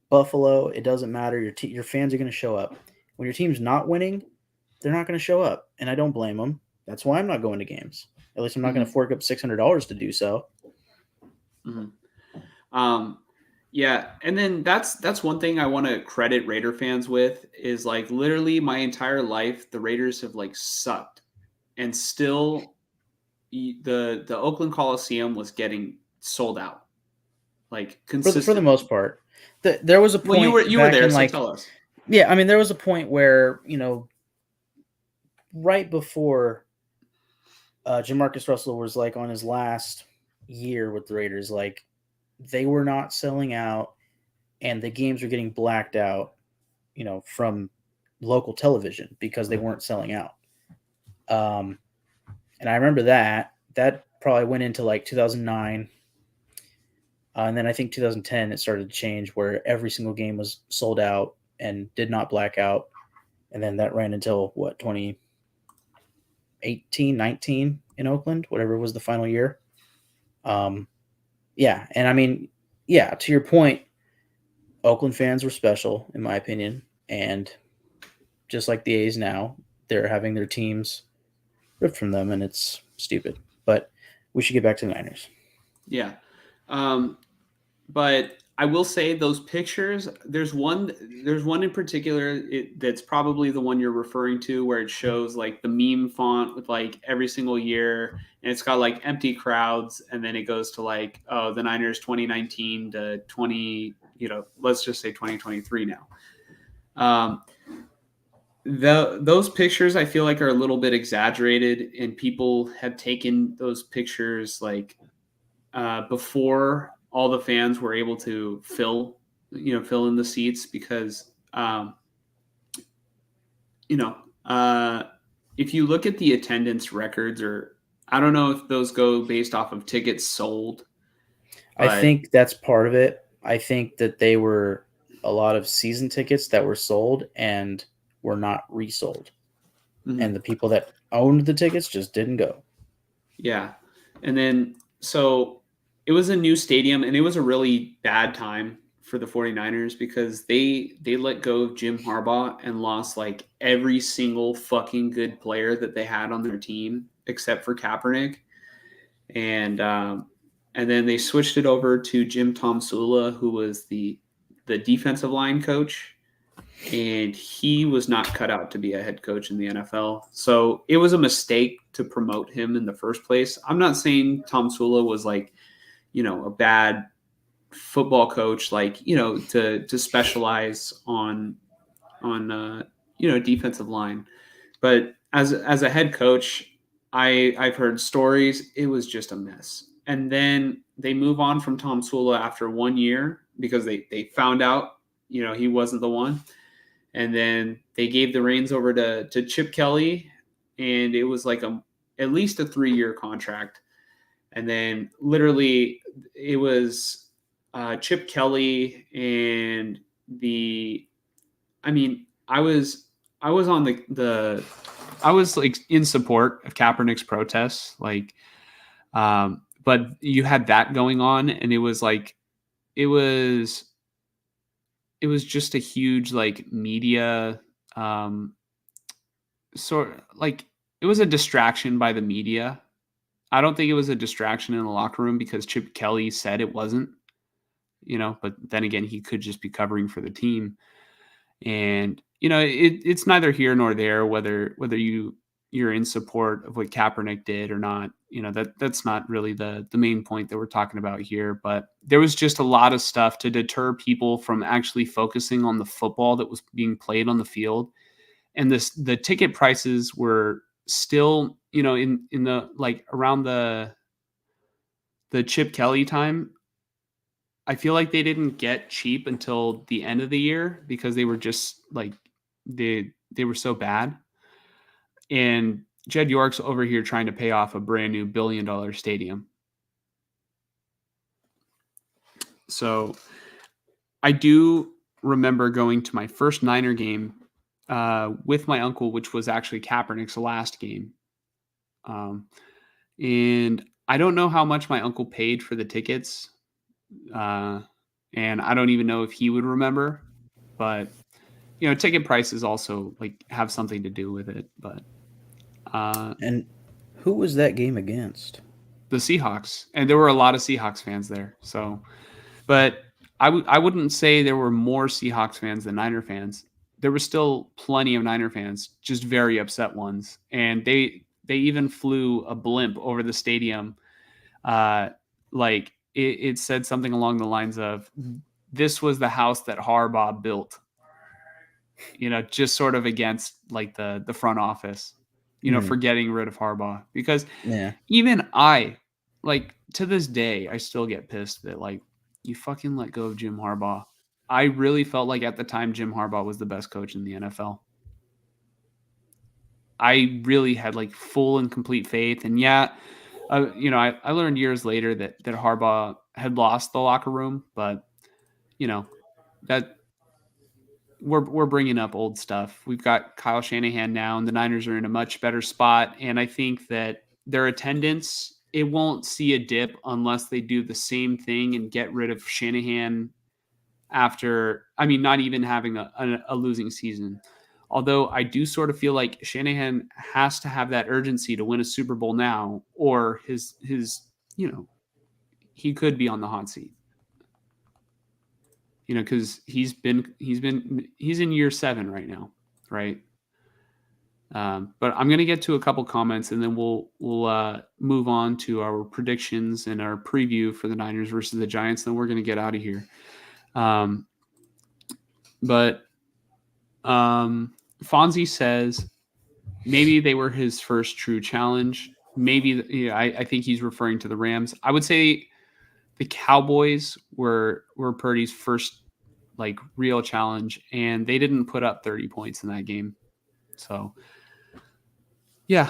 B: Buffalo, it doesn't matter. Your fans are going to show up. When your team's not winning, they're not going to show up, and I don't blame them. That's why I'm not going to games. At least I'm not going to
A: mhm,
B: fork up $600 to do so.
A: mhm. Um, yeah, and then that's one thing I want to credit Raider fans with is like literally my entire life the Raiders have like sucked, and still the Oakland Coliseum was getting sold out like
B: For the
A: consistently.
B: most part, there was a
A: Well,
B: point
A: you were
B: back
A: there,
B: in
A: so
B: like
A: tell us.
B: yeah, I mean there was a point where right before Jamarcus Russell was like on his last year with the Raiders, like they were not selling out, and the games were getting blacked out, from local television because they weren't selling out. Um, and I remember that probably went into like 2009. And then I think 2010 it started to change where every single game was sold out and did not black out. And then that ran until what, 2018, 19 in Oakland, whatever was the final year. Um, yeah. And I mean, yeah, to your point, Oakland fans were special, in my opinion. And just like the A's now, they're having their teams ripped from them, and it's stupid. But we should get back to the Niners.
A: Yeah. Um, but I will say those pictures. There's one in particular that's probably the one you're referring to, where it shows like the meme font with like every single year, and it's got like empty crowds, and then it goes to like the Niners 2019 to 20, let's just say 2023 now. Um, those pictures I feel like are a little bit exaggerated, and people have taken those pictures like before all the fans were able to fill in the seats because you know uh, if you look at the attendance records, or I don't know if those go based off of tickets sold,
B: I
A: but
B: think that's part of it. I think that they were a lot of season tickets that were sold and were not resold.
A: mhm,
B: And the people that owned the tickets just didn't go.
A: Yeah. And then, so it was a new stadium, and it was a really bad time for the 49ers because they let go of Jim Harbaugh and lost like every single fucking good player that they had on their team except for Kaepernick. And then they switched it over to Jim Tomsula, who was the defensive line coach, and he was not cut out to be a head coach in the NFL. So it was a mistake to promote him in the first place. I'm not saying Tomsula was like, a bad football coach, like, to specialize on defensive line. But as a head coach, I've heard stories. It was just a mess. And then they move on from Tom Sula after 1 year because they found out, he wasn't the one. And then they gave the reins over to Chip Kelly, and it was like at least a 3-year contract. And then literally it was Chip Kelly and the I mean, I was on I was like in support of Kaepernick's protests, like, but you had that going on, and it was like it was it was just a huge like media, sort like it was a distraction by the media. I don't think it was a distraction in the locker room because Chip Kelly said it wasn't, but then again, he could just be covering for the team. And it's neither here nor there whether you're in support of what Kaepernick did or not. That's not really the main point that we're talking about here. But there was just a lot of stuff to deter people from actually focusing on the football that was being played on the field. And the ticket prices were still, in the like around the Chip Kelly time. I feel like they didn't get cheap until the end of the year because they were just like they were so bad. And Jed York's over here trying to pay off a brand new $1 billion stadium. So I do remember going to my first Niner game with my uncle, which was actually Kaepernick's last game. And I don't know how much my uncle paid for the tickets. And I don't even know if he would remember, but ticket prices also like have something to do with it. But
B: And who was that game against?
A: the Seahawks, and there were a lot of Seahawks fans there. So, but I wouldn't say there were more Seahawks fans than Niner fans. There were still plenty of Niner fans, just very upset ones, and they even flew a blimp over the stadium. Like it said something along the lines of, "This was the house that Harbaugh built." Just sort of against like the front office, for getting rid of Harbaugh. Because
B: Yeah.
A: even I, like to this day, I still get pissed that like you fucking let go of Jim Harbaugh. I really felt like at the time Jim Harbaugh was the best coach in the NFL. I really had like full and complete faith. And yeah, I learned years later that Harbaugh had lost the locker room, but that we're bringing up old stuff. We've got Kyle Shanahan now, and the Niners are in a much better spot. And I think that their attendance, it won't see a dip unless they do the same thing and get rid of Shanahan after, I mean, not even having a losing season. Although I do sort of feel like Shanahan has to have that urgency to win a Super Bowl now, or he could be on the hot seat. Because he's in year 7 right now, right? But I'm gonna get to a couple comments, and then we'll move on to our predictions and our preview for the Niners versus the Giants. Then we're gonna get out of here. But Fonzie says maybe they were his first true challenge. Maybe I think he's referring to the Rams. I would say the Cowboys were Purdy's first like real challenge, and they didn't put up 30 points in that game. So yeah.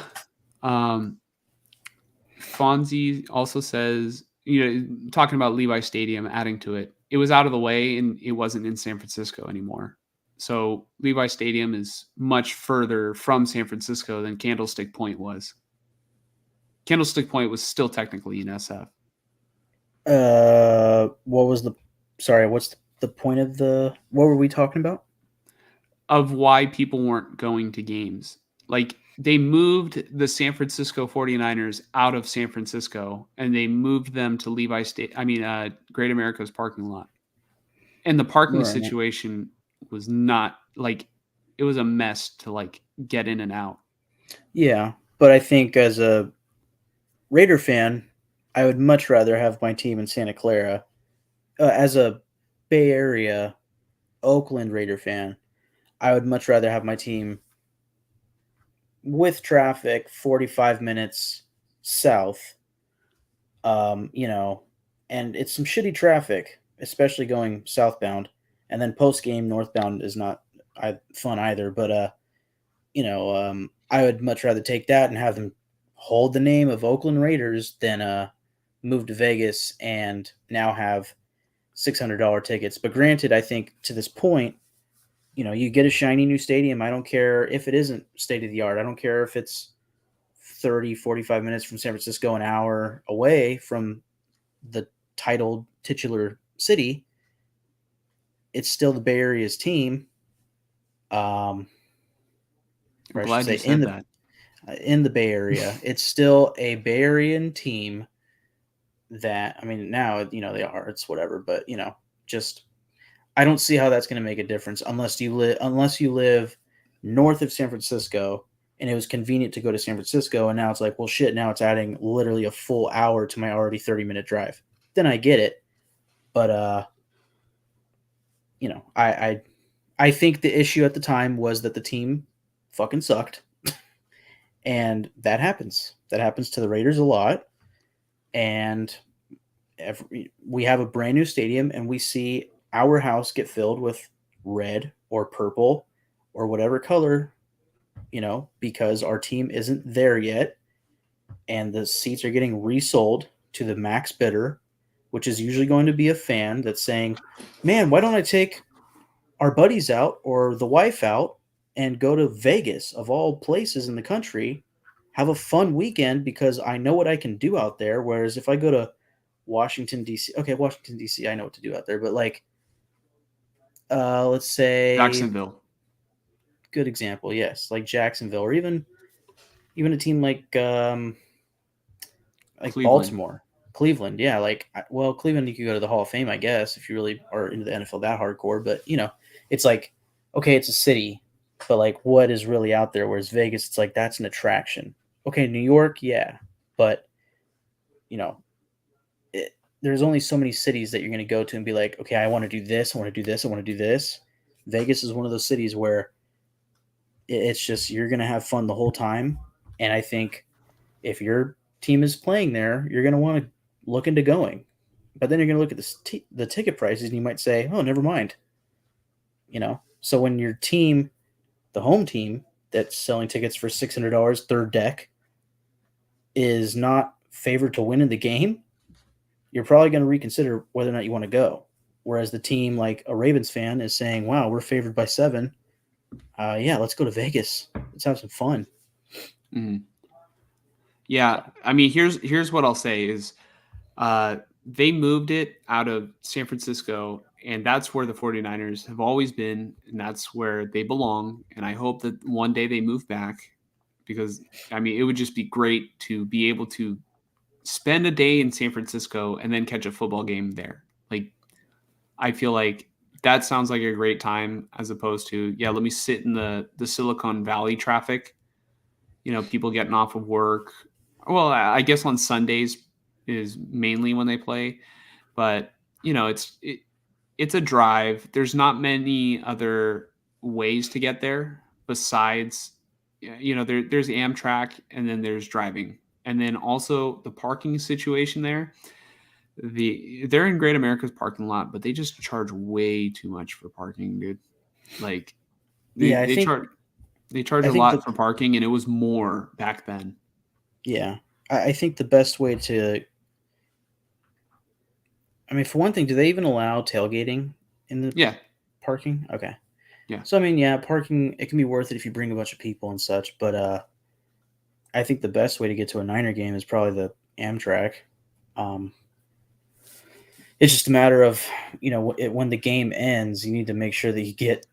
A: Fonzie also says, talking about Levi Stadium, adding to it, it was out of the way and it wasn't in San Francisco anymore. So Levi Stadium is much further from San Francisco than Candlestick Point was. Candlestick Point was still technically in SF.
B: What was the? Sorry, what's the point of the? What were we talking about?
A: Of why people weren't going to games. Like they moved the San Francisco 49ers out of San Francisco and they moved them to Great America's parking lot. And the parking
B: Right.
A: situation was not like it was a mess to like get in and out.
B: Yeah, but I think as a Raider fan, I would much rather have my team in Santa Clara. As a Bay Area Oakland Raider fan, I would much rather have my team with traffic 45 minutes south. You know, and it's some shitty traffic, especially going southbound. And then post game northbound is not fun either. But I would much rather take that and have them hold the name of Oakland Raiders than move to Vegas and now have $600 tickets. But granted, I think to this point, you get a shiny new stadium. I don't care if it isn't state of the art. I don't care if it's 30, 45 minutes from San Francisco, an hour away from the titled titular city. It's still the Bay Area's team.
A: I'm
B: Or I should
A: glad
B: say
A: you said that.
B: in the Bay Area. It's still a Bay Arean team that, I mean, now, they are, it's whatever, but, just, I don't see how that's going to make a difference unless you live north of San Francisco and it was convenient to go to San Francisco. And now it's like, well, shit, now it's adding literally a full hour to my already 30-minute drive. Then I get it. But, I think the issue at the time was that the team fucking sucked. And that happens. That happens to the Raiders a lot. And we have a brand new stadium and we see our house get filled with red or purple or whatever color, because our team isn't there yet. And the seats are getting resold to the max bidder, which is usually going to be a fan that's saying, man, why don't I take our buddies out or the wife out and go to Vegas, of all places in the country, have a fun weekend because I know what I can do out there. Whereas if I go to Washington, D.C., okay, Washington, D.C., I know what to do out there. But like, let's say,
A: Jacksonville.
B: good example, yes, like Jacksonville or even a team like
A: Cleveland.
B: Baltimore, Cleveland. Yeah, Cleveland, you could go to the Hall of Fame, I guess, if you really are into the NFL that hardcore. But, it's like, okay, it's a city, but like what is really out there? Whereas Vegas, it's like that's an attraction. Okay, New York, yeah, but there's only so many cities that you're going to go to and be like, okay, I want to do this, I want to do this, I want to do this. Vegas is one of those cities where it's just you're going to have fun the whole time. And I think if your team is playing there, you're going to want to look into going. But then you're going to look at the ticket prices and you might say, oh, never mind. So when your team, the home team that's selling tickets for $600 third deck, is not favored to win in the game, you're probably going to reconsider whether or not you want to go. Whereas the team, like a Ravens fan, is saying, wow, we're favored by 7. Yeah, let's go to Vegas. Let's have some fun.
A: Mm-hmm. Yeah, I mean, here's what I'll say is they moved it out of San Francisco, and that's where the 49ers have always been, and that's where they belong. And I hope that one day they move back because, I mean, it would just be great to be able to spend a day in San Francisco and then catch a football game there. Like, I feel like that sounds like a great time as opposed to, yeah, let me sit in the Silicon Valley traffic, people getting off of work. Well, I guess on Sundays is mainly when they play, but it's a drive. There's not many other ways to get there besides, there's Amtrak and then there's driving. And then also the parking situation there. They're in Great America's parking lot, but they just charge way too much for parking, dude. Like they charge a lot for parking, and it was more back then.
B: Yeah, I think the best way to, I mean, for one thing, do they even allow tailgating in the parking? Okay.
A: Yeah.
B: So I mean, yeah, parking, it can be worth it if you bring a bunch of people and such, but I think the best way to get to a Niner game is probably the Amtrak. Um, it's just a matter of when the game ends, you need to make sure that you get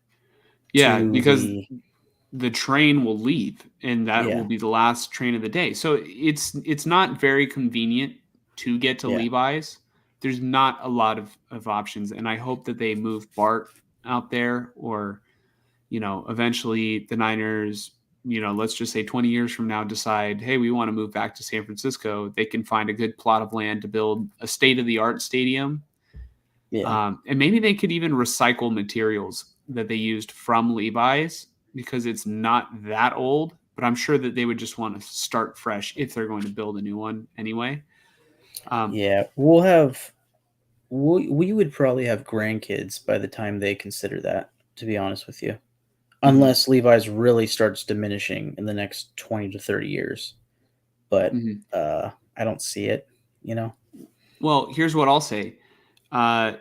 A: Yeah,
B: to
A: because
B: the
A: the train will leave and that will
B: yeah
A: be the last train of the day. So it's not very convenient to get to
B: yeah
A: Levi's. There's not a lot of options. And I hope that they move Bart out there, or, eventually the Niners, let's just say 20 years from now decide, hey, we want to move back to San Francisco. They can find a good plot of land to build a state of the art stadium.
B: yeah
A: And maybe they could even recycle materials that they used from Levi's, because it's not that old, but I'm sure that they would just want to start fresh if they're going to build a new one anyway. Um,
B: yeah. We would probably have grandkids by the time they consider that. To be honest with you,
A: mhm,
B: unless Levi's really starts diminishing in the next 20 to 30 years, but
A: mhm.
B: I don't see it. You know.
A: Well, here's what I'll say. Uh,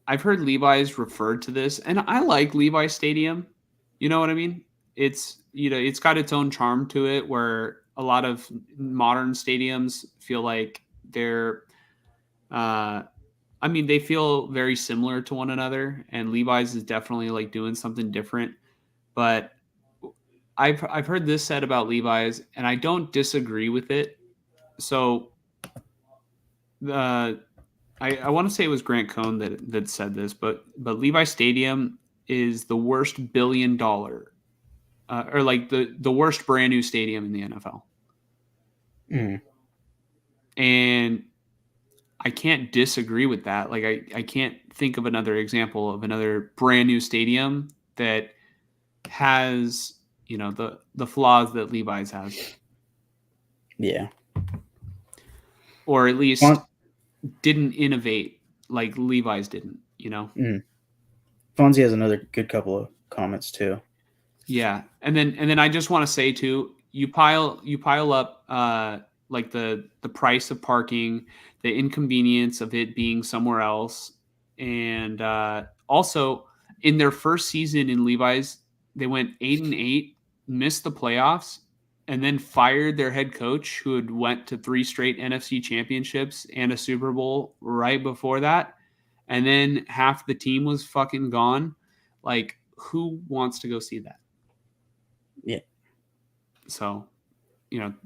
A: I've heard Levi's referred to this, and I like Levi's Stadium. You know what I mean? It's got its own charm to it, where a lot of modern stadiums feel like they're uh, I mean, they feel very similar to one another, and Levi's is definitely like doing something different. But I've heard this said about Levi's, and I don't disagree with it. So uh, I want to say it was Grant Cohn that said this, but Levi Stadium is the worst $1 billion, or like the worst brand new stadium in the NFL,
B: Mm,
A: and I can't disagree with that. Like I can't think of another example of another brand new stadium that has the flaws that Levi's has,
B: yeah.
A: or at least
B: Fon-
A: didn't innovate like Levi's didn't.
B: mm. Fonzie has another good couple of comments too.
A: Yeah, and then I just want to say too, you pile up like the price of parking, the inconvenience of it being somewhere else, and also in their first season in Levi's, they went 8-8, missed the playoffs, and then fired their head coach who had went to 3 straight NFC championships and a Super Bowl right before that, and then half the team was fucking gone. Like, who wants to go see that?
B: Yeah.
A: So,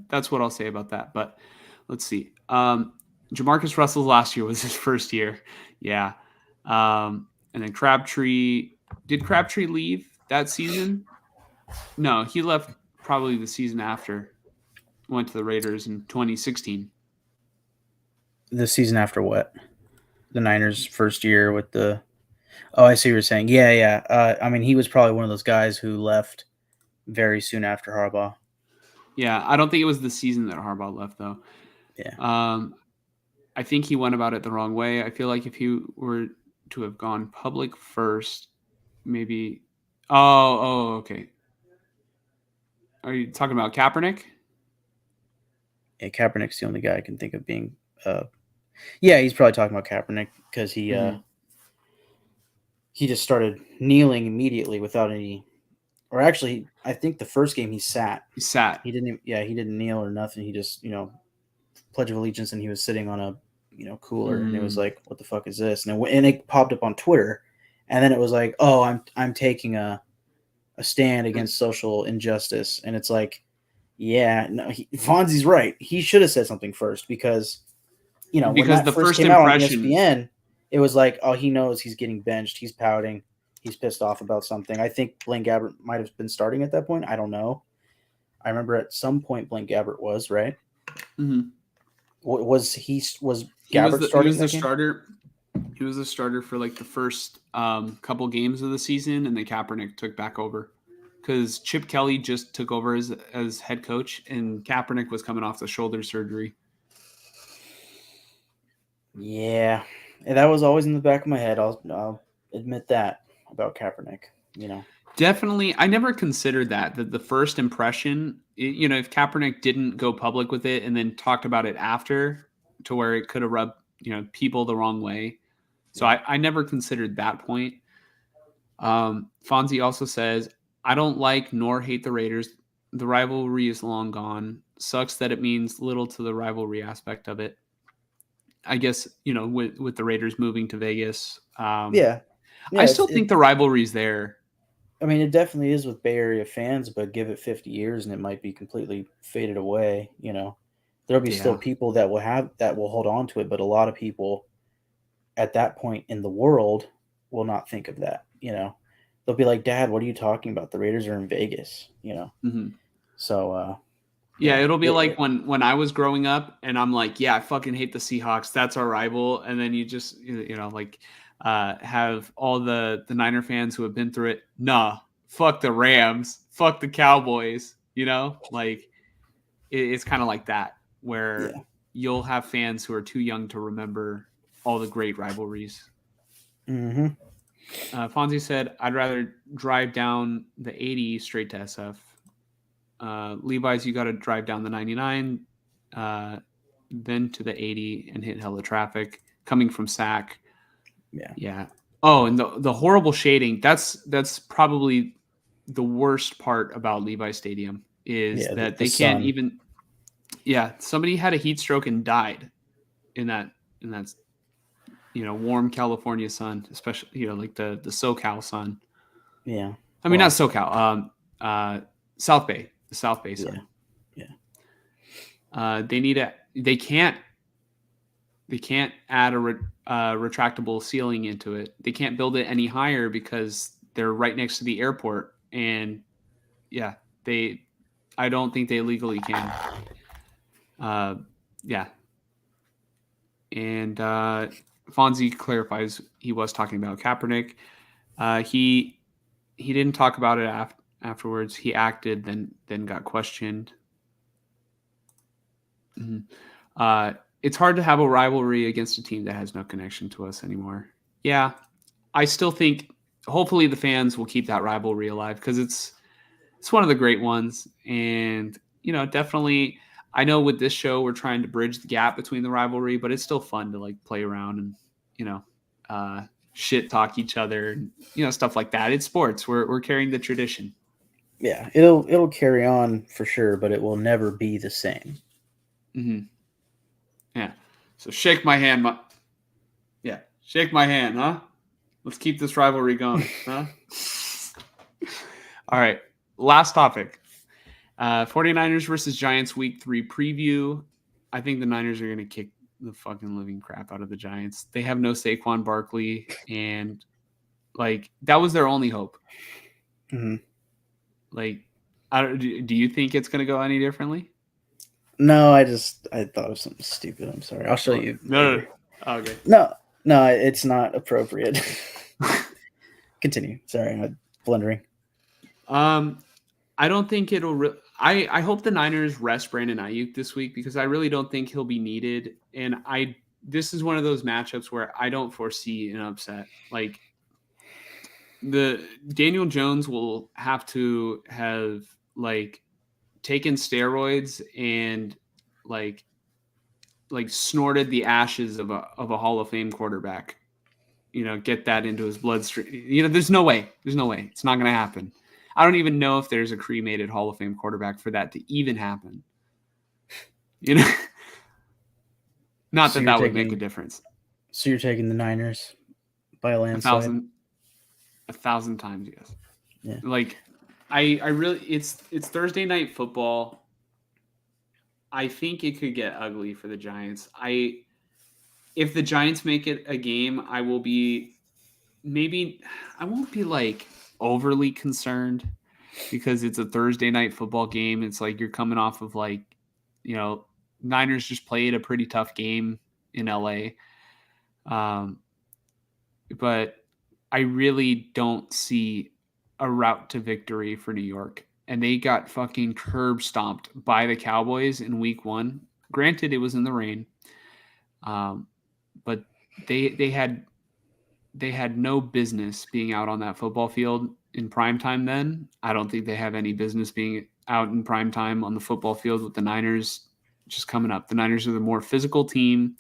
A: that's what I'll say about that. But let's see. Jamarcus Russell's last year was his first year. Yeah. And then Crabtree, did Crabtree leave that season? No, he left probably the season after. Went to the Raiders in 2016.
B: The season after what? The Niners' first year with the. Oh, I see what you're saying. Yeah, yeah. I mean, he was probably one of those guys who left very soon after Harbaugh.
A: Yeah, I don't think it was the season that Harbaugh left though.
B: Yeah.
A: Um, I think he went about it the wrong way. I feel like if he were to have gone public first, maybe. Oh, okay. Are you talking about Kaepernick?
B: Yeah, Kaepernick's the only guy I can think of being. Yeah, he's probably talking about Kaepernick because
A: Mm-hmm.
B: he just started kneeling immediately without any. Or actually, I think the first game he sat.
A: He sat.
B: He didn't. Yeah, he didn't kneel or nothing. He just Pledge of Allegiance, and he was sitting on a cooler, and it was
A: Mm.
B: like, what the fuck is this? And it popped up on Twitter, and then it was like, oh, I'm taking a stand against social injustice, and it's like, yeah, no, Fonzie's right. He should have said something first because when
A: Because
B: that
A: the
B: first
A: first
B: came out on
A: impression,
B: ESPN, it was like, oh, he knows he's getting benched. He's pouting. He's pissed off about something. I think Blaine Gabbert might have been starting at that point. I don't know. I remember at some point Blaine Gabbert was right.
A: Mhm.
B: Was was
A: he was
B: Gabbert
A: the he
B: starting
A: was the
B: that game?
A: starter. He was the starter for like the first couple games of the season, and then Kaepernick took back over because Chip Kelly just took over as head coach, and Kaepernick was coming off the shoulder surgery.
B: Yeah, and that was always in the back of my head. I'll admit that about Kaepernick.
A: Definitely, I never considered that the first impression, if Kaepernick didn't go public with it and then talked about it after, to where it could have rubbed people the wrong way. So
B: Yeah.
A: I never considered that point. Fonzie also says, I don't like nor hate the Raiders. The rivalry is long gone. Sucks that it means little to the rivalry aspect of it. I guess, with the Raiders moving to Vegas,
B: Yeah,
A: I
B: yeah.
A: still think the rivalry's there.
B: I mean, it definitely is with Bay Area fans, but give it 50 years and it might be completely faded away. There'll be still
A: Yeah.
B: people that will hold on to it, but a lot of people at that point in the world will not think of that. They'll be like, "Dad, what are you talking about? The Raiders are in Vegas."
A: Mm-hmm.
B: So
A: Yeah,
B: yeah,
A: it'll be like when I was growing up and I'm like, yeah, I fucking hate the Seahawks. That's our rival. And then you just, have all the Niner fans who have been through it. Nah, fuck the Rams. Fuck the Cowboys. Like it's kind of like that where
B: yeah.
A: you'll have fans who are too young to remember all the great rivalries.
B: Mm-hmm.
A: Fonzie said, I'd rather drive down the 80 straight to SF. Levi's, you got to drive down the 99, then to the 80 and hit hella traffic coming from SAC. Yeah. Oh, and the horrible shading. That's probably the worst part about Levi Stadium is that they can't even. Yeah, somebody had a heat stroke and died in that warm California sun, especially like the SoCal sun.
B: Yeah.
A: I mean, not SoCal. South Bay, the South Bay sun.
B: Yeah.
A: They can't add a retractable ceiling into it. They can't build it any higher because they're right next to the airport. And yeah, I don't think they legally can. Yeah. And Fonzie clarifies he was talking about Kaepernick. He didn't talk about it afterwards. He acted, then got questioned. Mm-hmm. It's hard to have a rivalry against a team that has no connection to us anymore. Yeah, I still think hopefully the fans will keep that rivalry alive because it's one of the great ones. And, definitely I know with this show we're trying to bridge the gap between the rivalry, but it's still fun to play around and, shit talk each other and, stuff like that. It's sports. We're carrying the tradition.
B: Yeah, it'll carry on for sure, but it will never be the same.
A: Mm-hmm. Yeah. So shake my hand. Yeah. Shake my hand, huh? Let's keep this rivalry going, huh? All right. Last topic. 49ers versus Giants week 3 preview. I think the Niners are going to kick the fucking living crap out of the Giants. They have no Saquon Barkley, and that was their only hope.
B: Mm-hmm.
A: Do you think it's going to go any differently?
B: No, I thought of something stupid. I'm sorry. I'll show you.
A: No. Oh, okay.
B: No, it's not appropriate. Continue. Sorry, I'm blundering.
A: I don't think it'll. I hope the Niners rest Brandon Ayuk this week because I really don't think he'll be needed. And this is one of those matchups where I don't foresee an upset. The Daniel Jones will have to have taken steroids and snorted the ashes of a Hall of Fame quarterback. Get that into his bloodstream. There's no way. It's not going to happen. I don't even know if there's a cremated Hall of Fame quarterback for that to even happen. Not so that would make a difference.
B: So you're taking the Niners by a landslide?
A: 1,000 times, yes.
B: Yeah.
A: I really, it's Thursday night football. I think it could get ugly for the Giants. If the Giants make it a game, I won't be overly concerned because it's a Thursday night football game. It's you're coming off of Niners just played a pretty tough game in LA. But I really don't see a route to victory for New York. And they got fucking curb stomped by the Cowboys in week 1. Granted, it was in the rain. But they had no business being out on that football field in prime time then. I don't think they have any business being out in prime time on the football field with the Niners just coming up. The Niners are the more physical team.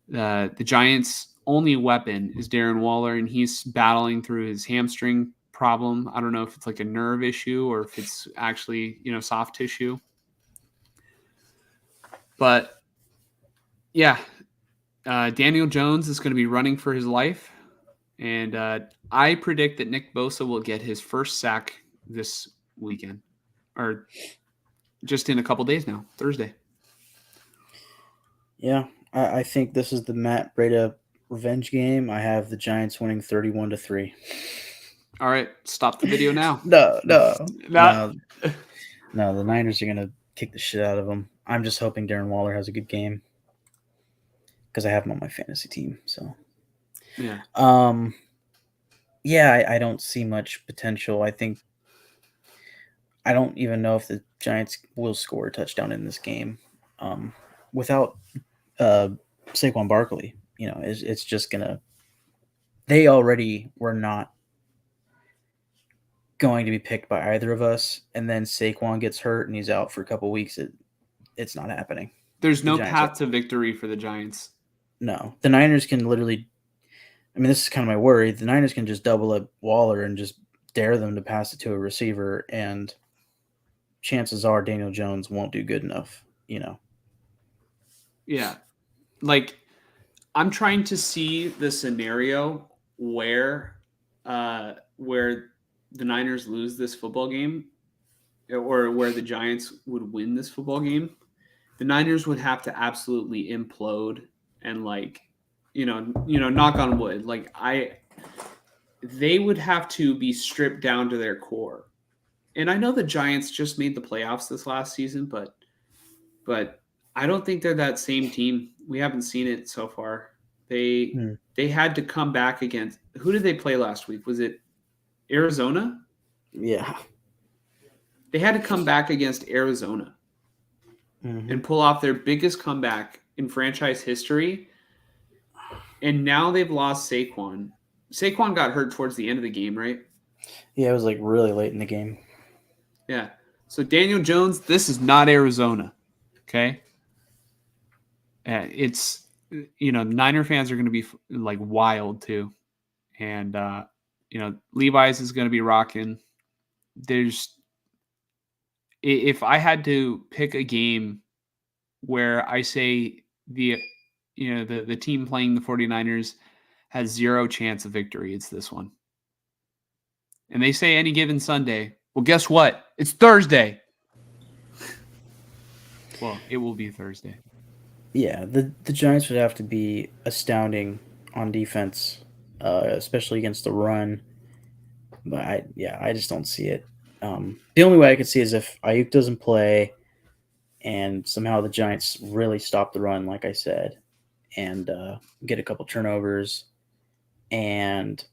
A: The Giants' only weapon is Darren Waller, and he's battling through his hamstring problem. I don't know if it's like a nerve issue or if it's actually, soft tissue. But yeah, Daniel Jones is going to be running for his life. And I predict that Nick Bosa will get his first sack this weekend, or just in a couple days now, Thursday.
B: Yeah, I think this is the Matt Breida revenge game. I have the Giants winning 31-3.
A: All right, stop the video now.
B: No.
A: Not-
B: No, the Niners are going to kick the shit out of them. I'm just hoping Darren Waller has a good game because I have him on my fantasy team. So,
A: yeah.
B: Yeah, I don't see much potential. I don't even know if the Giants will score a touchdown in this game without Saquon Barkley. It's just gonna. They already were not going to be picked by either of us, and then Saquon gets hurt and he's out for a couple weeks. It's not happening.
A: There's no path to victory for the Giants.
B: No, the Niners can literally. I mean, this is kind of my worry. The Niners can just double up Waller and just dare them to pass it to a receiver, and chances are Daniel Jones won't do good enough.
A: Yeah, like I'm trying to see the scenario where the Niners lose this football game, or where the Giants would win this football game. The Niners would have to absolutely implode and knock on wood. They would have to be stripped down to their core. And I know the Giants just made the playoffs this last season, but I don't think they're that same team. We haven't seen it so far. They had to come back against, who did they play last week? Was it Arizona?
B: Yeah.
A: They had to come back against Arizona and pull off their biggest comeback in franchise history. And now they've lost Saquon. Saquon got hurt towards the end of the game, right?
B: Yeah, it was really late in the game.
A: Yeah. So Daniel Jones, this is not Arizona. Okay. It's, Niner fans are going to be wild too. And, Levi's is going to be rocking. If I had to pick a game where I say the team playing the 49ers has zero chance of victory, it's this one. And they say any given Sunday. Well, guess what? It's Thursday. Well, it will be Thursday.
B: Yeah, the Giants would have to be astounding on defense, especially against the run. But I just don't see it. The only way I could see is if Ayuk doesn't play and somehow the Giants really stop the run, like I said, and get a couple turnovers, and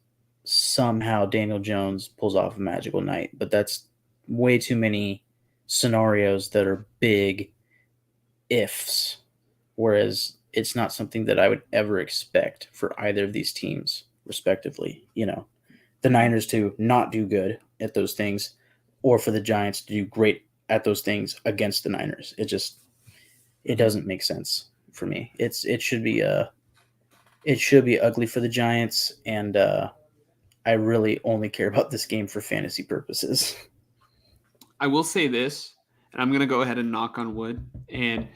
B: somehow Daniel Jones pulls off a magical night. But that's way too many scenarios that are big ifs, whereas it's not something that I would ever expect for either of these teams, respectively. The Niners to not do good at those things, or for the Giants to do great at those things against the Niners. It doesn't make sense for me. It should be ugly for the Giants, and I really only care about this game for fantasy purposes.
A: I will say this, and I'm going to go ahead and knock on wood, and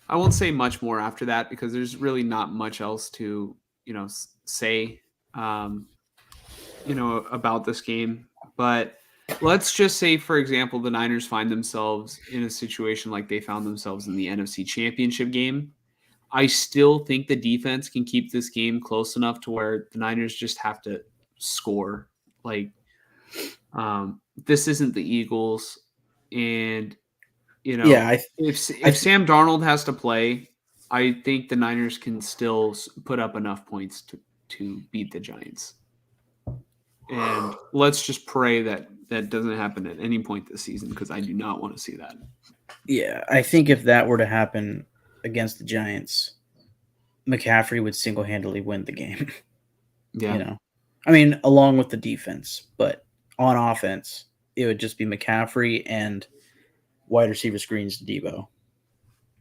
A: I won't say much more after that because there's really not much else to, say, about this game. But let's just say, for example, the Niners find themselves in a situation like they found themselves in the NFC Championship game. I still think the defense can keep this game close enough to where the Niners just have to score. This isn't the Eagles, and if Sam Darnold has to play, I think the Niners can still put up enough points to beat the Giants. And let's just pray that doesn't happen at any point this season, because I do not want to see that.
B: Yeah, I think if that were to happen against the Giants, McCaffrey would single-handedly win the game.
A: Yeah.
B: I mean, along with the defense, but on offense, it would just be McCaffrey and wide receiver screens to Debo.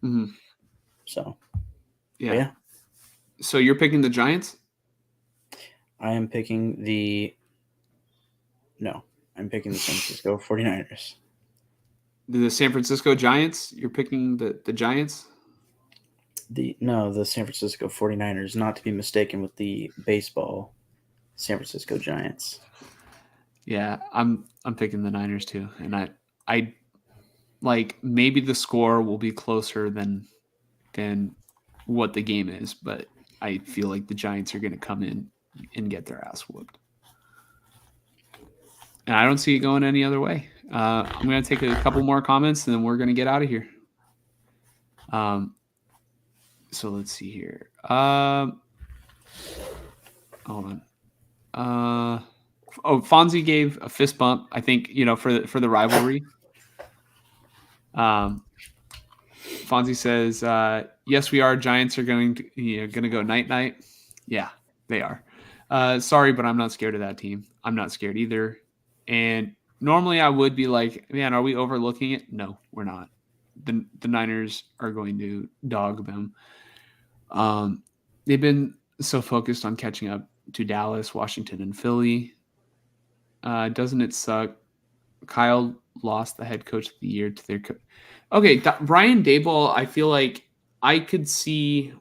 A: Mm-hmm.
B: So,
A: yeah. So you're picking the Giants?
B: I am picking the No, I'm picking the San Francisco 49ers.
A: The San Francisco Giants? You're picking the Giants?
B: The San Francisco 49ers, not to be mistaken with the baseball San Francisco Giants.
A: Yeah, I'm picking the Niners too. And I like maybe the score will be closer than what the game is, but I feel like the Giants are going to come in and get their ass whooped. And I don't see it going any other way. I'm going to take a couple more comments and then we're going to get out of here. So let's see here. Hold on. Fonzie gave a fist bump, I think, for the rivalry. Fonzie says, yes, we are. Giants are going to go night. Yeah, they are. Sorry, but I'm not scared of that team. I'm not scared either. And normally I would be like, man, are we overlooking it? No, we're not. The Niners are going to dog them. They've been so focused on catching up to Dallas, Washington, and Philly. Doesn't it suck? Kyle lost the head coach of the year to their coach. Okay, Brian Daboll, I feel like I could see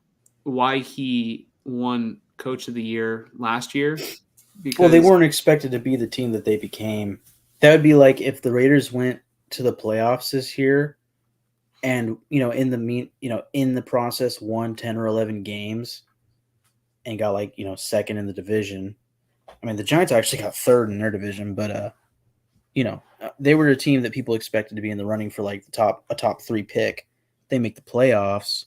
A: why he won coach of the year last year.
B: Well, they weren't expected to be the team that they became. That would be like if the Raiders went to the playoffs this year and, in the process won 10 or 11 games and got second in the division. I mean, the Giants actually got third in their division, but they were a team that people expected to be in the running for like a top 3 pick. They make the playoffs.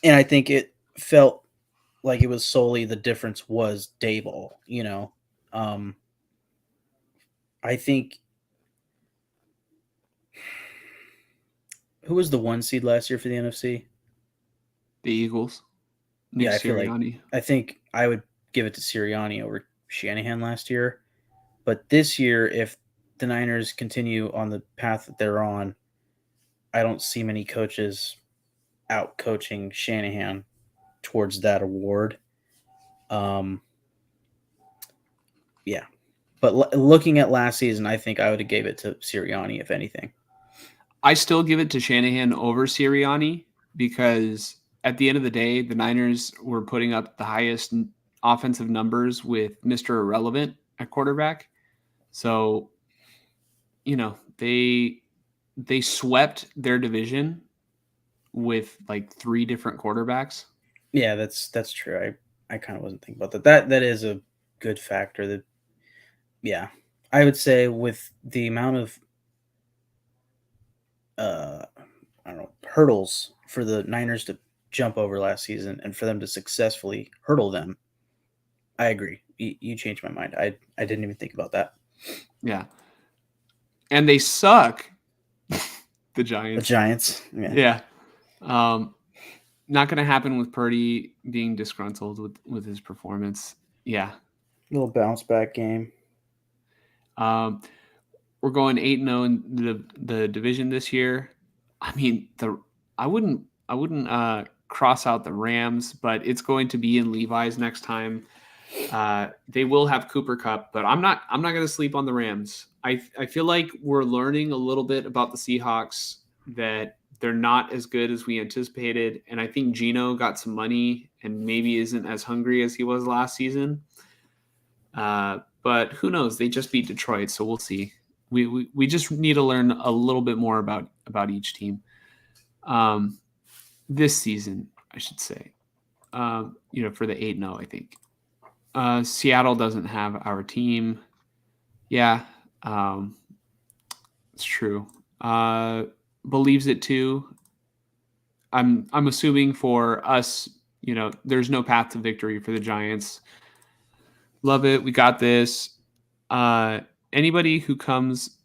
B: And I think it felt like it was solely the difference was Daboll, I think who was the 1 seed last year for the NFC?
A: The Eagles.
B: I think I would give it to Sirianni over Shanahan last year. But this year, if the Niners continue on the path that they're on, I don't see many coaches out coaching Shanahan towards that award. Yeah. But looking at last season, I think I would have gave it to Sirianni, if anything.
A: I still give it to Shanahan over Sirianni because at the end of the day, the Niners were putting up the highest offensive numbers with Mr. Irrelevant at quarterback. So, they swept their division with like 3 different quarterbacks.
B: Yeah, that's true. I kind of wasn't thinking about that. That is a good factor. That, yeah, I would say with the amount of hurdles for the Niners to jump over last season and for them to successfully hurdle them, I agree. You changed my mind. I didn't even think about that.
A: Yeah. And they suck. The Giants.
B: The Giants.
A: Yeah. Not going to happen with Purdy being disgruntled with his performance. Yeah.
B: Little bounce back game.
A: We're going 8-0 in the division this year. I mean, I wouldn't cross out the Rams, but it's going to be in Levi's next time. They will have Cooper Kupp, but I'm not going to sleep on the Rams. I feel like we're learning a little bit about the Seahawks, that they're not as good as we anticipated. And I think Geno got some money and maybe isn't as hungry as he was last season. But who knows? They just beat Detroit, so we'll see. We just need to learn a little bit more about each team. This season, I should say, for the 8-0, I think. Seattle doesn't have our team. Yeah, it's true. Believes it too. I'm assuming for us, there's no path to victory for the Giants. Love it. We got this. Anybody who comes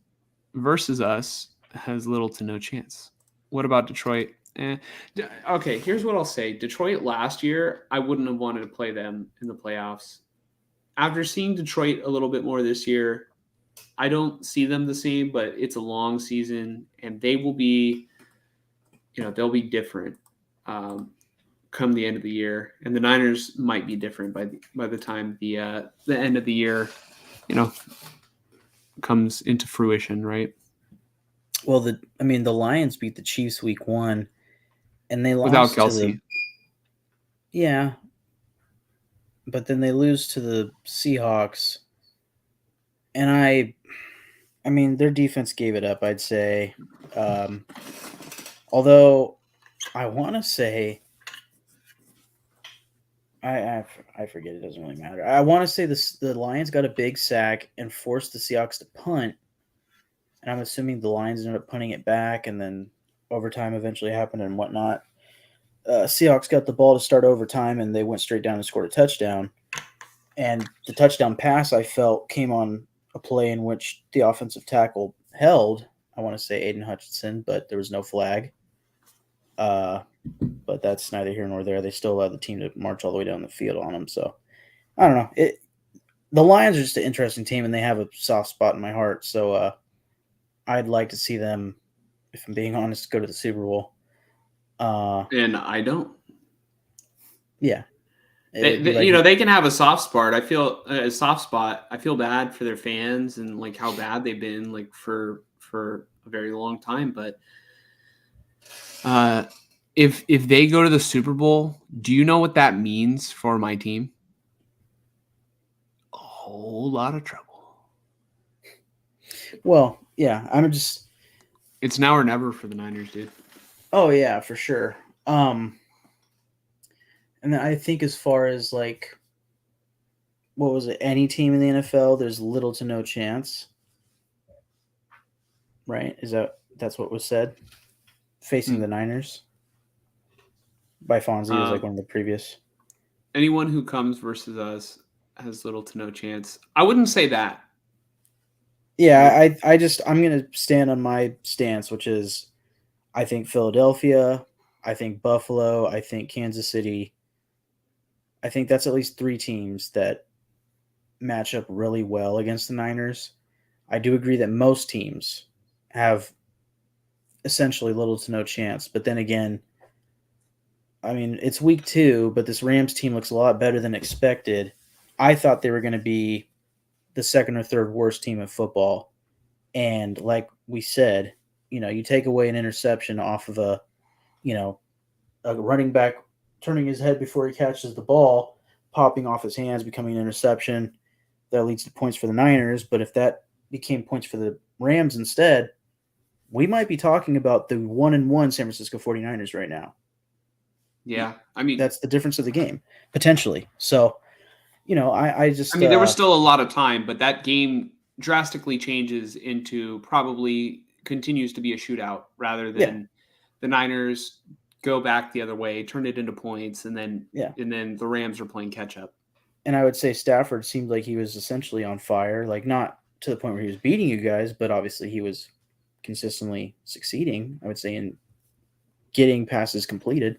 A: versus us has little to no chance. What about Detroit? Okay, here's what I'll say. Detroit last year, I wouldn't have wanted to play them in the playoffs. After seeing Detroit a little bit more this year, I don't see them the same, but it's a long season, and they will be, they'll be different come the end of the year. And the Niners might be different by the time the end of the year, comes into fruition, right?
B: Well, the Lions beat the Chiefs week 1, and they
A: Without
B: lost to the
A: Kelsey.
B: yeah, but then they lose to the Seahawks, and I mean, their defense gave it up, I'd say. Um, although I want to say, I forget. It doesn't really matter. I want to say the Lions got a big sack and forced the Seahawks to punt, and I'm assuming the Lions ended up punting it back, and then overtime eventually happened and whatnot. Seahawks got the ball to start overtime, and they went straight down and scored a touchdown. And the touchdown pass I felt came on a play in which the offensive tackle held, I want to say Aiden Hutchinson, but there was no flag. But that's neither here nor there. They still allowed the team to march all the way down the field on them. So I don't know. The Lions are just an interesting team, and they have a soft spot in my heart. So I'd like to see them, if I'm being honest, go to the Super Bowl.
A: And I don't.
B: Yeah,
A: they can have a soft spot. I feel a soft spot. I feel bad for their fans and like how bad they've been like for a very long time. But if they go to the Super Bowl, do you know what that means for my team? A whole lot of trouble.
B: Well, yeah,
A: It's now or never for the Niners, dude.
B: Oh yeah, for sure. And then I think as far as like, what was it? Any team in the NFL, there's little to no chance. Right? That's what was said? Facing the Niners by Fonzie was like one of the previous.
A: Anyone who comes versus us has little to no chance. I wouldn't say that.
B: Yeah, I'm gonna stand on my stance, which is I think Philadelphia, I think Buffalo, I think Kansas City. I think that's at least 3 teams that match up really well against the Niners. I do agree that most teams have essentially little to no chance, but then again, I mean, it's week 2, but this Rams team looks a lot better than expected. I thought they were going to be the second or third worst team in football. And like we said, you take away an interception off of a running back turning his head before he catches the ball, popping off his hands, becoming an interception. That leads to points for the Niners. But if that became points for the Rams instead, we might be talking about the 1-1 San Francisco 49ers right now.
A: Yeah. I mean,
B: that's the difference of the game, potentially. So, I mean,
A: there was still a lot of time, but that game drastically changes into probably continues to be a shootout rather than the Niners go back the other way, turn it into points, and then the Rams are playing catch up.
B: And I would say Stafford seemed like he was essentially on fire, like not to the point where he was beating you guys, but obviously he was consistently succeeding, I would say, in getting passes completed.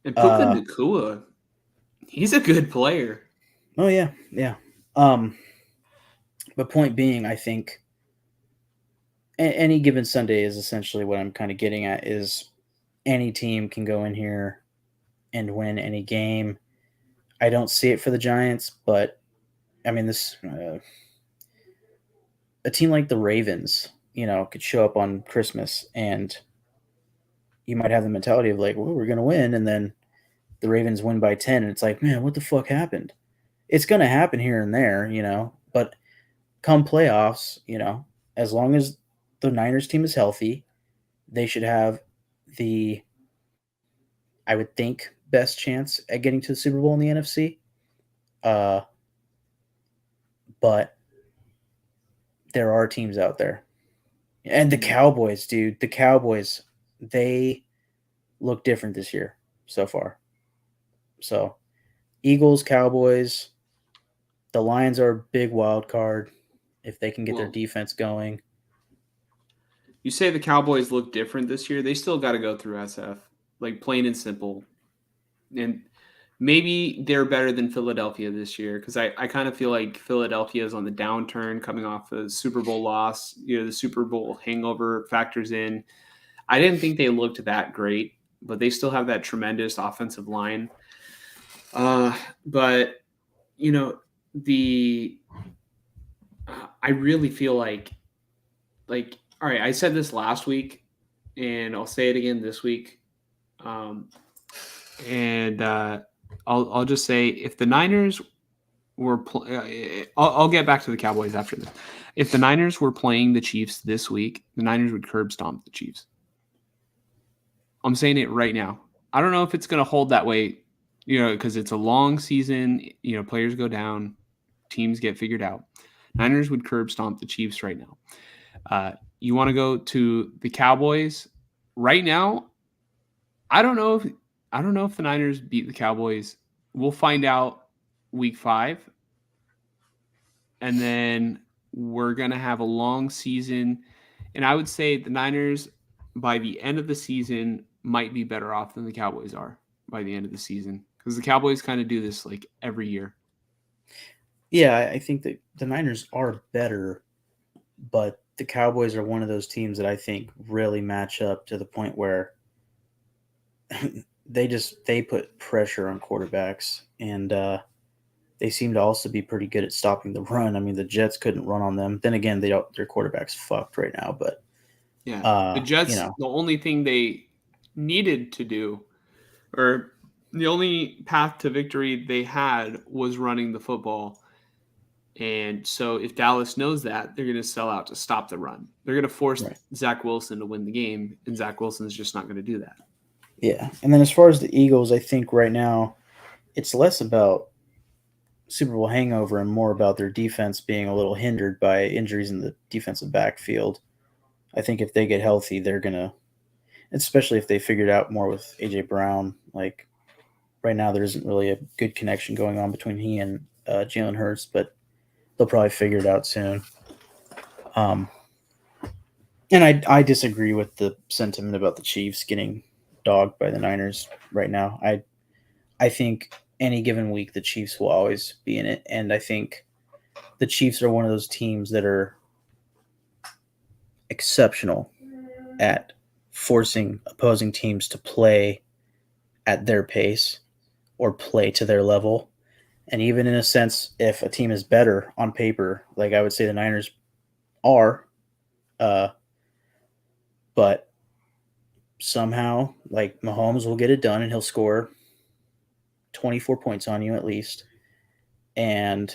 A: And Puka Nacua, he's a good player.
B: Oh yeah, yeah. But point being, I think any given Sunday is essentially what I'm kind of getting at is any team can go in here and win any game. I don't see it for the Giants, but I mean, a team like the Ravens, could show up on Christmas and you might have the mentality of like, well, we're going to win. And then the Ravens win by 10. And it's like, man, what the fuck happened? It's going to happen here and there, but come playoffs, as long as the Niners team is healthy, they should have the, I would think, best chance at getting to the Super Bowl in the NFC. But there are teams out there. And the Cowboys, dude, they look different this year so far. So, Eagles, Cowboys, the Lions are a big wild card if they can get their defense going.
A: You say the Cowboys look different this year. They still got to go through SF, like plain and simple. And maybe they're better than Philadelphia this year because I kind of feel like Philadelphia is on the downturn coming off a Super Bowl loss. The Super Bowl hangover factors in. I didn't think they looked that great, but they still have that tremendous offensive line. But I I really feel like all right, I said this last week, and I'll say it again this week. Um, and I'll just say if the Niners were, I'll get back to the Cowboys after this. If the Niners were playing the Chiefs this week, the Niners would curb stomp the Chiefs. I'm saying it right now. I don't know if it's going to hold that way, because it's a long season. Players go down, teams get figured out. Niners would curb stomp the Chiefs right now. You want to go to the Cowboys right now? I don't know if the Niners beat the Cowboys. We'll find out week 5, and then we're gonna have a long season. And I would say the Niners by the end of the season might be better off than the Cowboys are by the end of the season, because the Cowboys kind of do this like every year.
B: Yeah, I think that the Niners are better, but the Cowboys are one of those teams that I think really match up to the point where they put pressure on quarterbacks, and they seem to also be pretty good at stopping the run. I mean, the Jets couldn't run on them. Then again, their quarterback's fucked right now. But
A: Yeah, the Jets,
B: you know,
A: the only thing they needed to do, or the only path to victory they had, was running the football. And so if Dallas knows that, they're going to sell out to stop the run. They're going to force
B: right.
A: Zach Wilson to win the game, and Zach Wilson is just not going to do that.
B: Yeah, and then as far as the Eagles, I think right now it's less about Super Bowl hangover and more about their defense being a little hindered by injuries in the defensive backfield. I think if they get healthy, they're gonna, especially if they figured out more with AJ Brown. Like right now, there isn't really a good connection going on between he and Jalen Hurts, but they'll probably figure it out soon. And I disagree with the sentiment about the Chiefs getting dogged by the Niners right now. I think any given week the Chiefs will always be in it, and I think the Chiefs are one of those teams that are exceptional at forcing opposing teams to play at their pace or play to their level. And even in a sense, if a team is better on paper, like I would say the Niners are, but somehow, like Mahomes will get it done and he'll score 24 points on you at least. And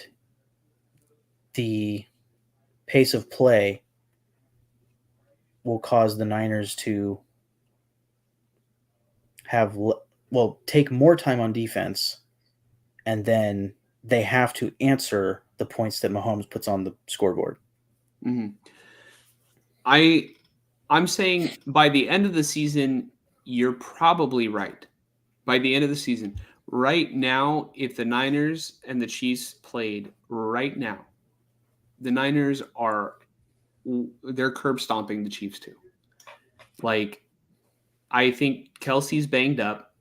B: the pace of play will cause the Niners to take more time on defense, and then they have to answer the points that Mahomes puts on the scoreboard.
A: Mm-hmm. I'm saying by the end of the season, you're probably right. By the end of the season, right now, if the Niners and the Chiefs played right now, the Niners they're curb stomping the Chiefs too. Like, I think Kelsey's banged up,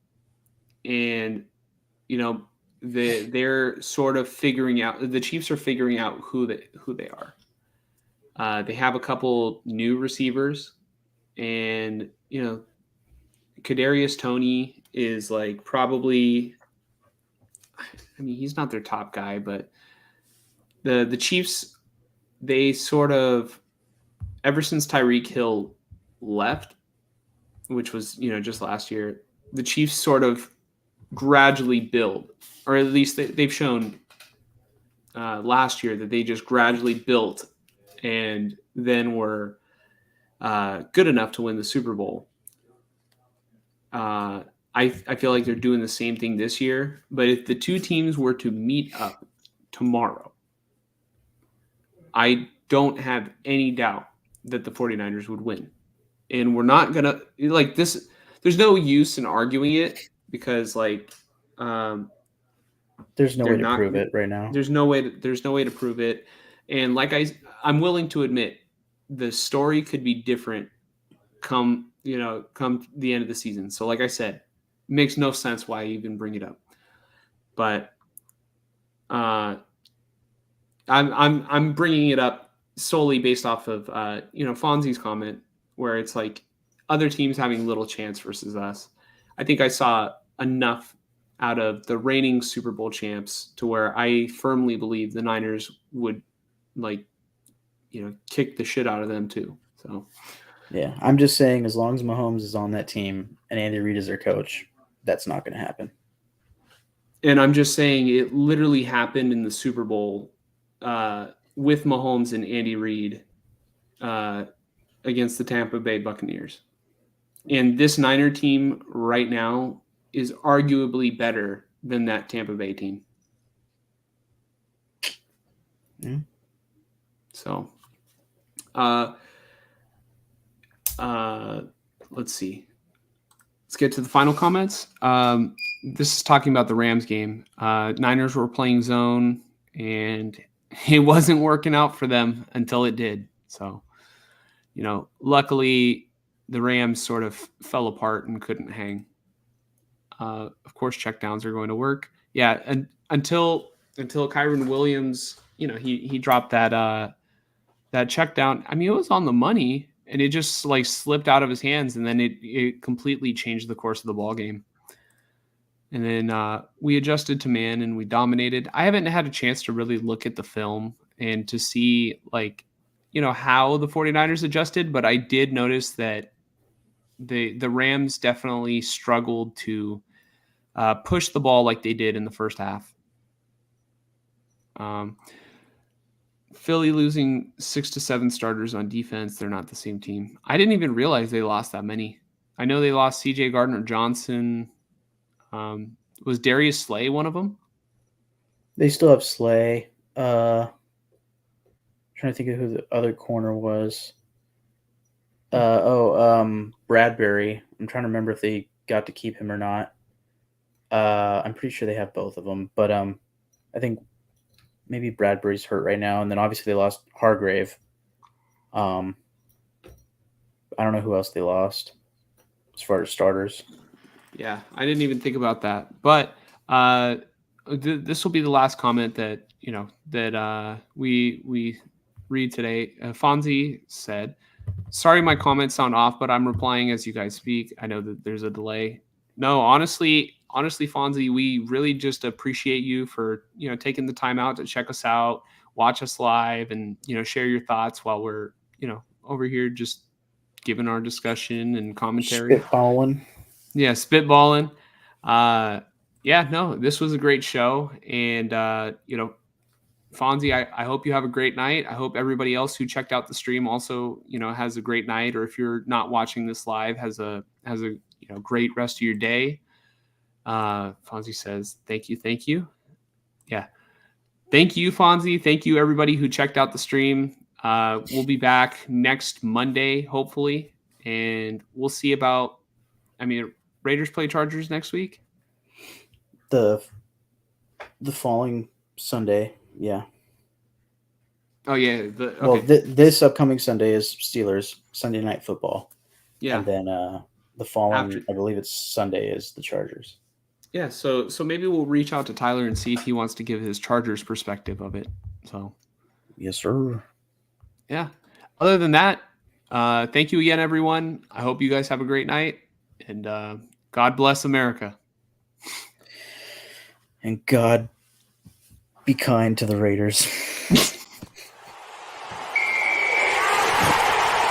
A: and they're sort of figuring out. The Chiefs are figuring out who they are. They have a couple new receivers, and Kadarius Toney is like probably. I mean, he's not their top guy, but the Chiefs, they sort of, ever since Tyreek Hill left, which was just last year, the Chiefs sort of gradually build, or at least they've shown last year that they just gradually built, and then were good enough to win the Super Bowl. I feel like they're doing the same thing this year, but if the two teams were to meet up tomorrow, I don't have any doubt that the 49ers would win. And we're not going to, like, this, there's no use in arguing it, because
B: there's no way to prove it right now.
A: There's no way to prove it. And like I'm willing to admit the story could be different come the end of the season. So like I said, it makes no sense why I even bring it up. But I'm bringing it up solely based off of Fonzie's comment, where it's like other teams having little chance versus us. I think I saw enough out of the reigning Super Bowl champs to where I firmly believe the Niners would like kick the shit out of them too. So
B: Yeah, I'm just saying, as long as Mahomes is on that team and Andy Reid is their coach, that's not going to happen.
A: And I'm just saying it literally happened in the Super Bowl with Mahomes and Andy Reid against the Tampa Bay Buccaneers. And this Niner team right now is arguably better than that Tampa Bay team.
B: Mm.
A: So, let's see. Let's get to the final comments. This is talking about the Rams game. Niners were playing zone, and it wasn't working out for them until it did. So, luckily the Rams sort of fell apart and couldn't hang. Of course, checkdowns are going to work. Yeah, and until Kyron Williams, he dropped that check down. I mean, it was on the money, and it just like slipped out of his hands, and then it completely changed the course of the ball game. And then we adjusted to man, and we dominated. I haven't had a chance to really look at the film and to see how the 49ers adjusted, but I did notice that the Rams definitely struggled to push the ball like they did in the first half. Philly losing 6 to 7 starters on defense. They're not the same team. I didn't even realize they lost that many. I know they lost CJ Gardner-Johnson. Was Darius Slay one of them?
B: They still have Slay. Trying to think of who the other corner was. Bradbury. I'm trying to remember if they got to keep him or not. I'm pretty sure they have both of them, but I think maybe Bradbury's hurt right now, and then obviously they lost Hargrave. I don't know who else they lost as far as starters.
A: Yeah, I didn't even think about that. But this will be the last comment that we read today. Fonzie said, "Sorry, my comments sound off, but I'm replying as you guys speak. I know that there's a delay." No, honestly, Fonzie, we really just appreciate you for taking the time out to check us out, watch us live, and share your thoughts while we're over here just giving our discussion and commentary.
B: Spitballing.
A: Yeah, spitballing. This was a great show, and Fonzie, I hope you have a great night. I hope everybody else who checked out the stream also has a great night, or if you're not watching this live, has a great rest of your day. Fonzie says, thank you. Yeah. Thank you, Fonzie. Thank you, everybody who checked out the stream. We'll be back next Monday, hopefully. And we'll see about, Raiders play Chargers next week.
B: The following Sunday. Yeah.
A: Oh yeah. Okay.
B: Well, this upcoming Sunday is Steelers Sunday Night Football.
A: Yeah.
B: And then, the following, I believe it's Sunday, is the Chargers.
A: Yeah, so maybe we'll reach out to Tyler and see if he wants to give his Chargers perspective of it. So,
B: yes, sir.
A: Yeah. Other than that, thank you again, everyone. I hope you guys have a great night, and God bless America.
B: And God be kind to the Raiders.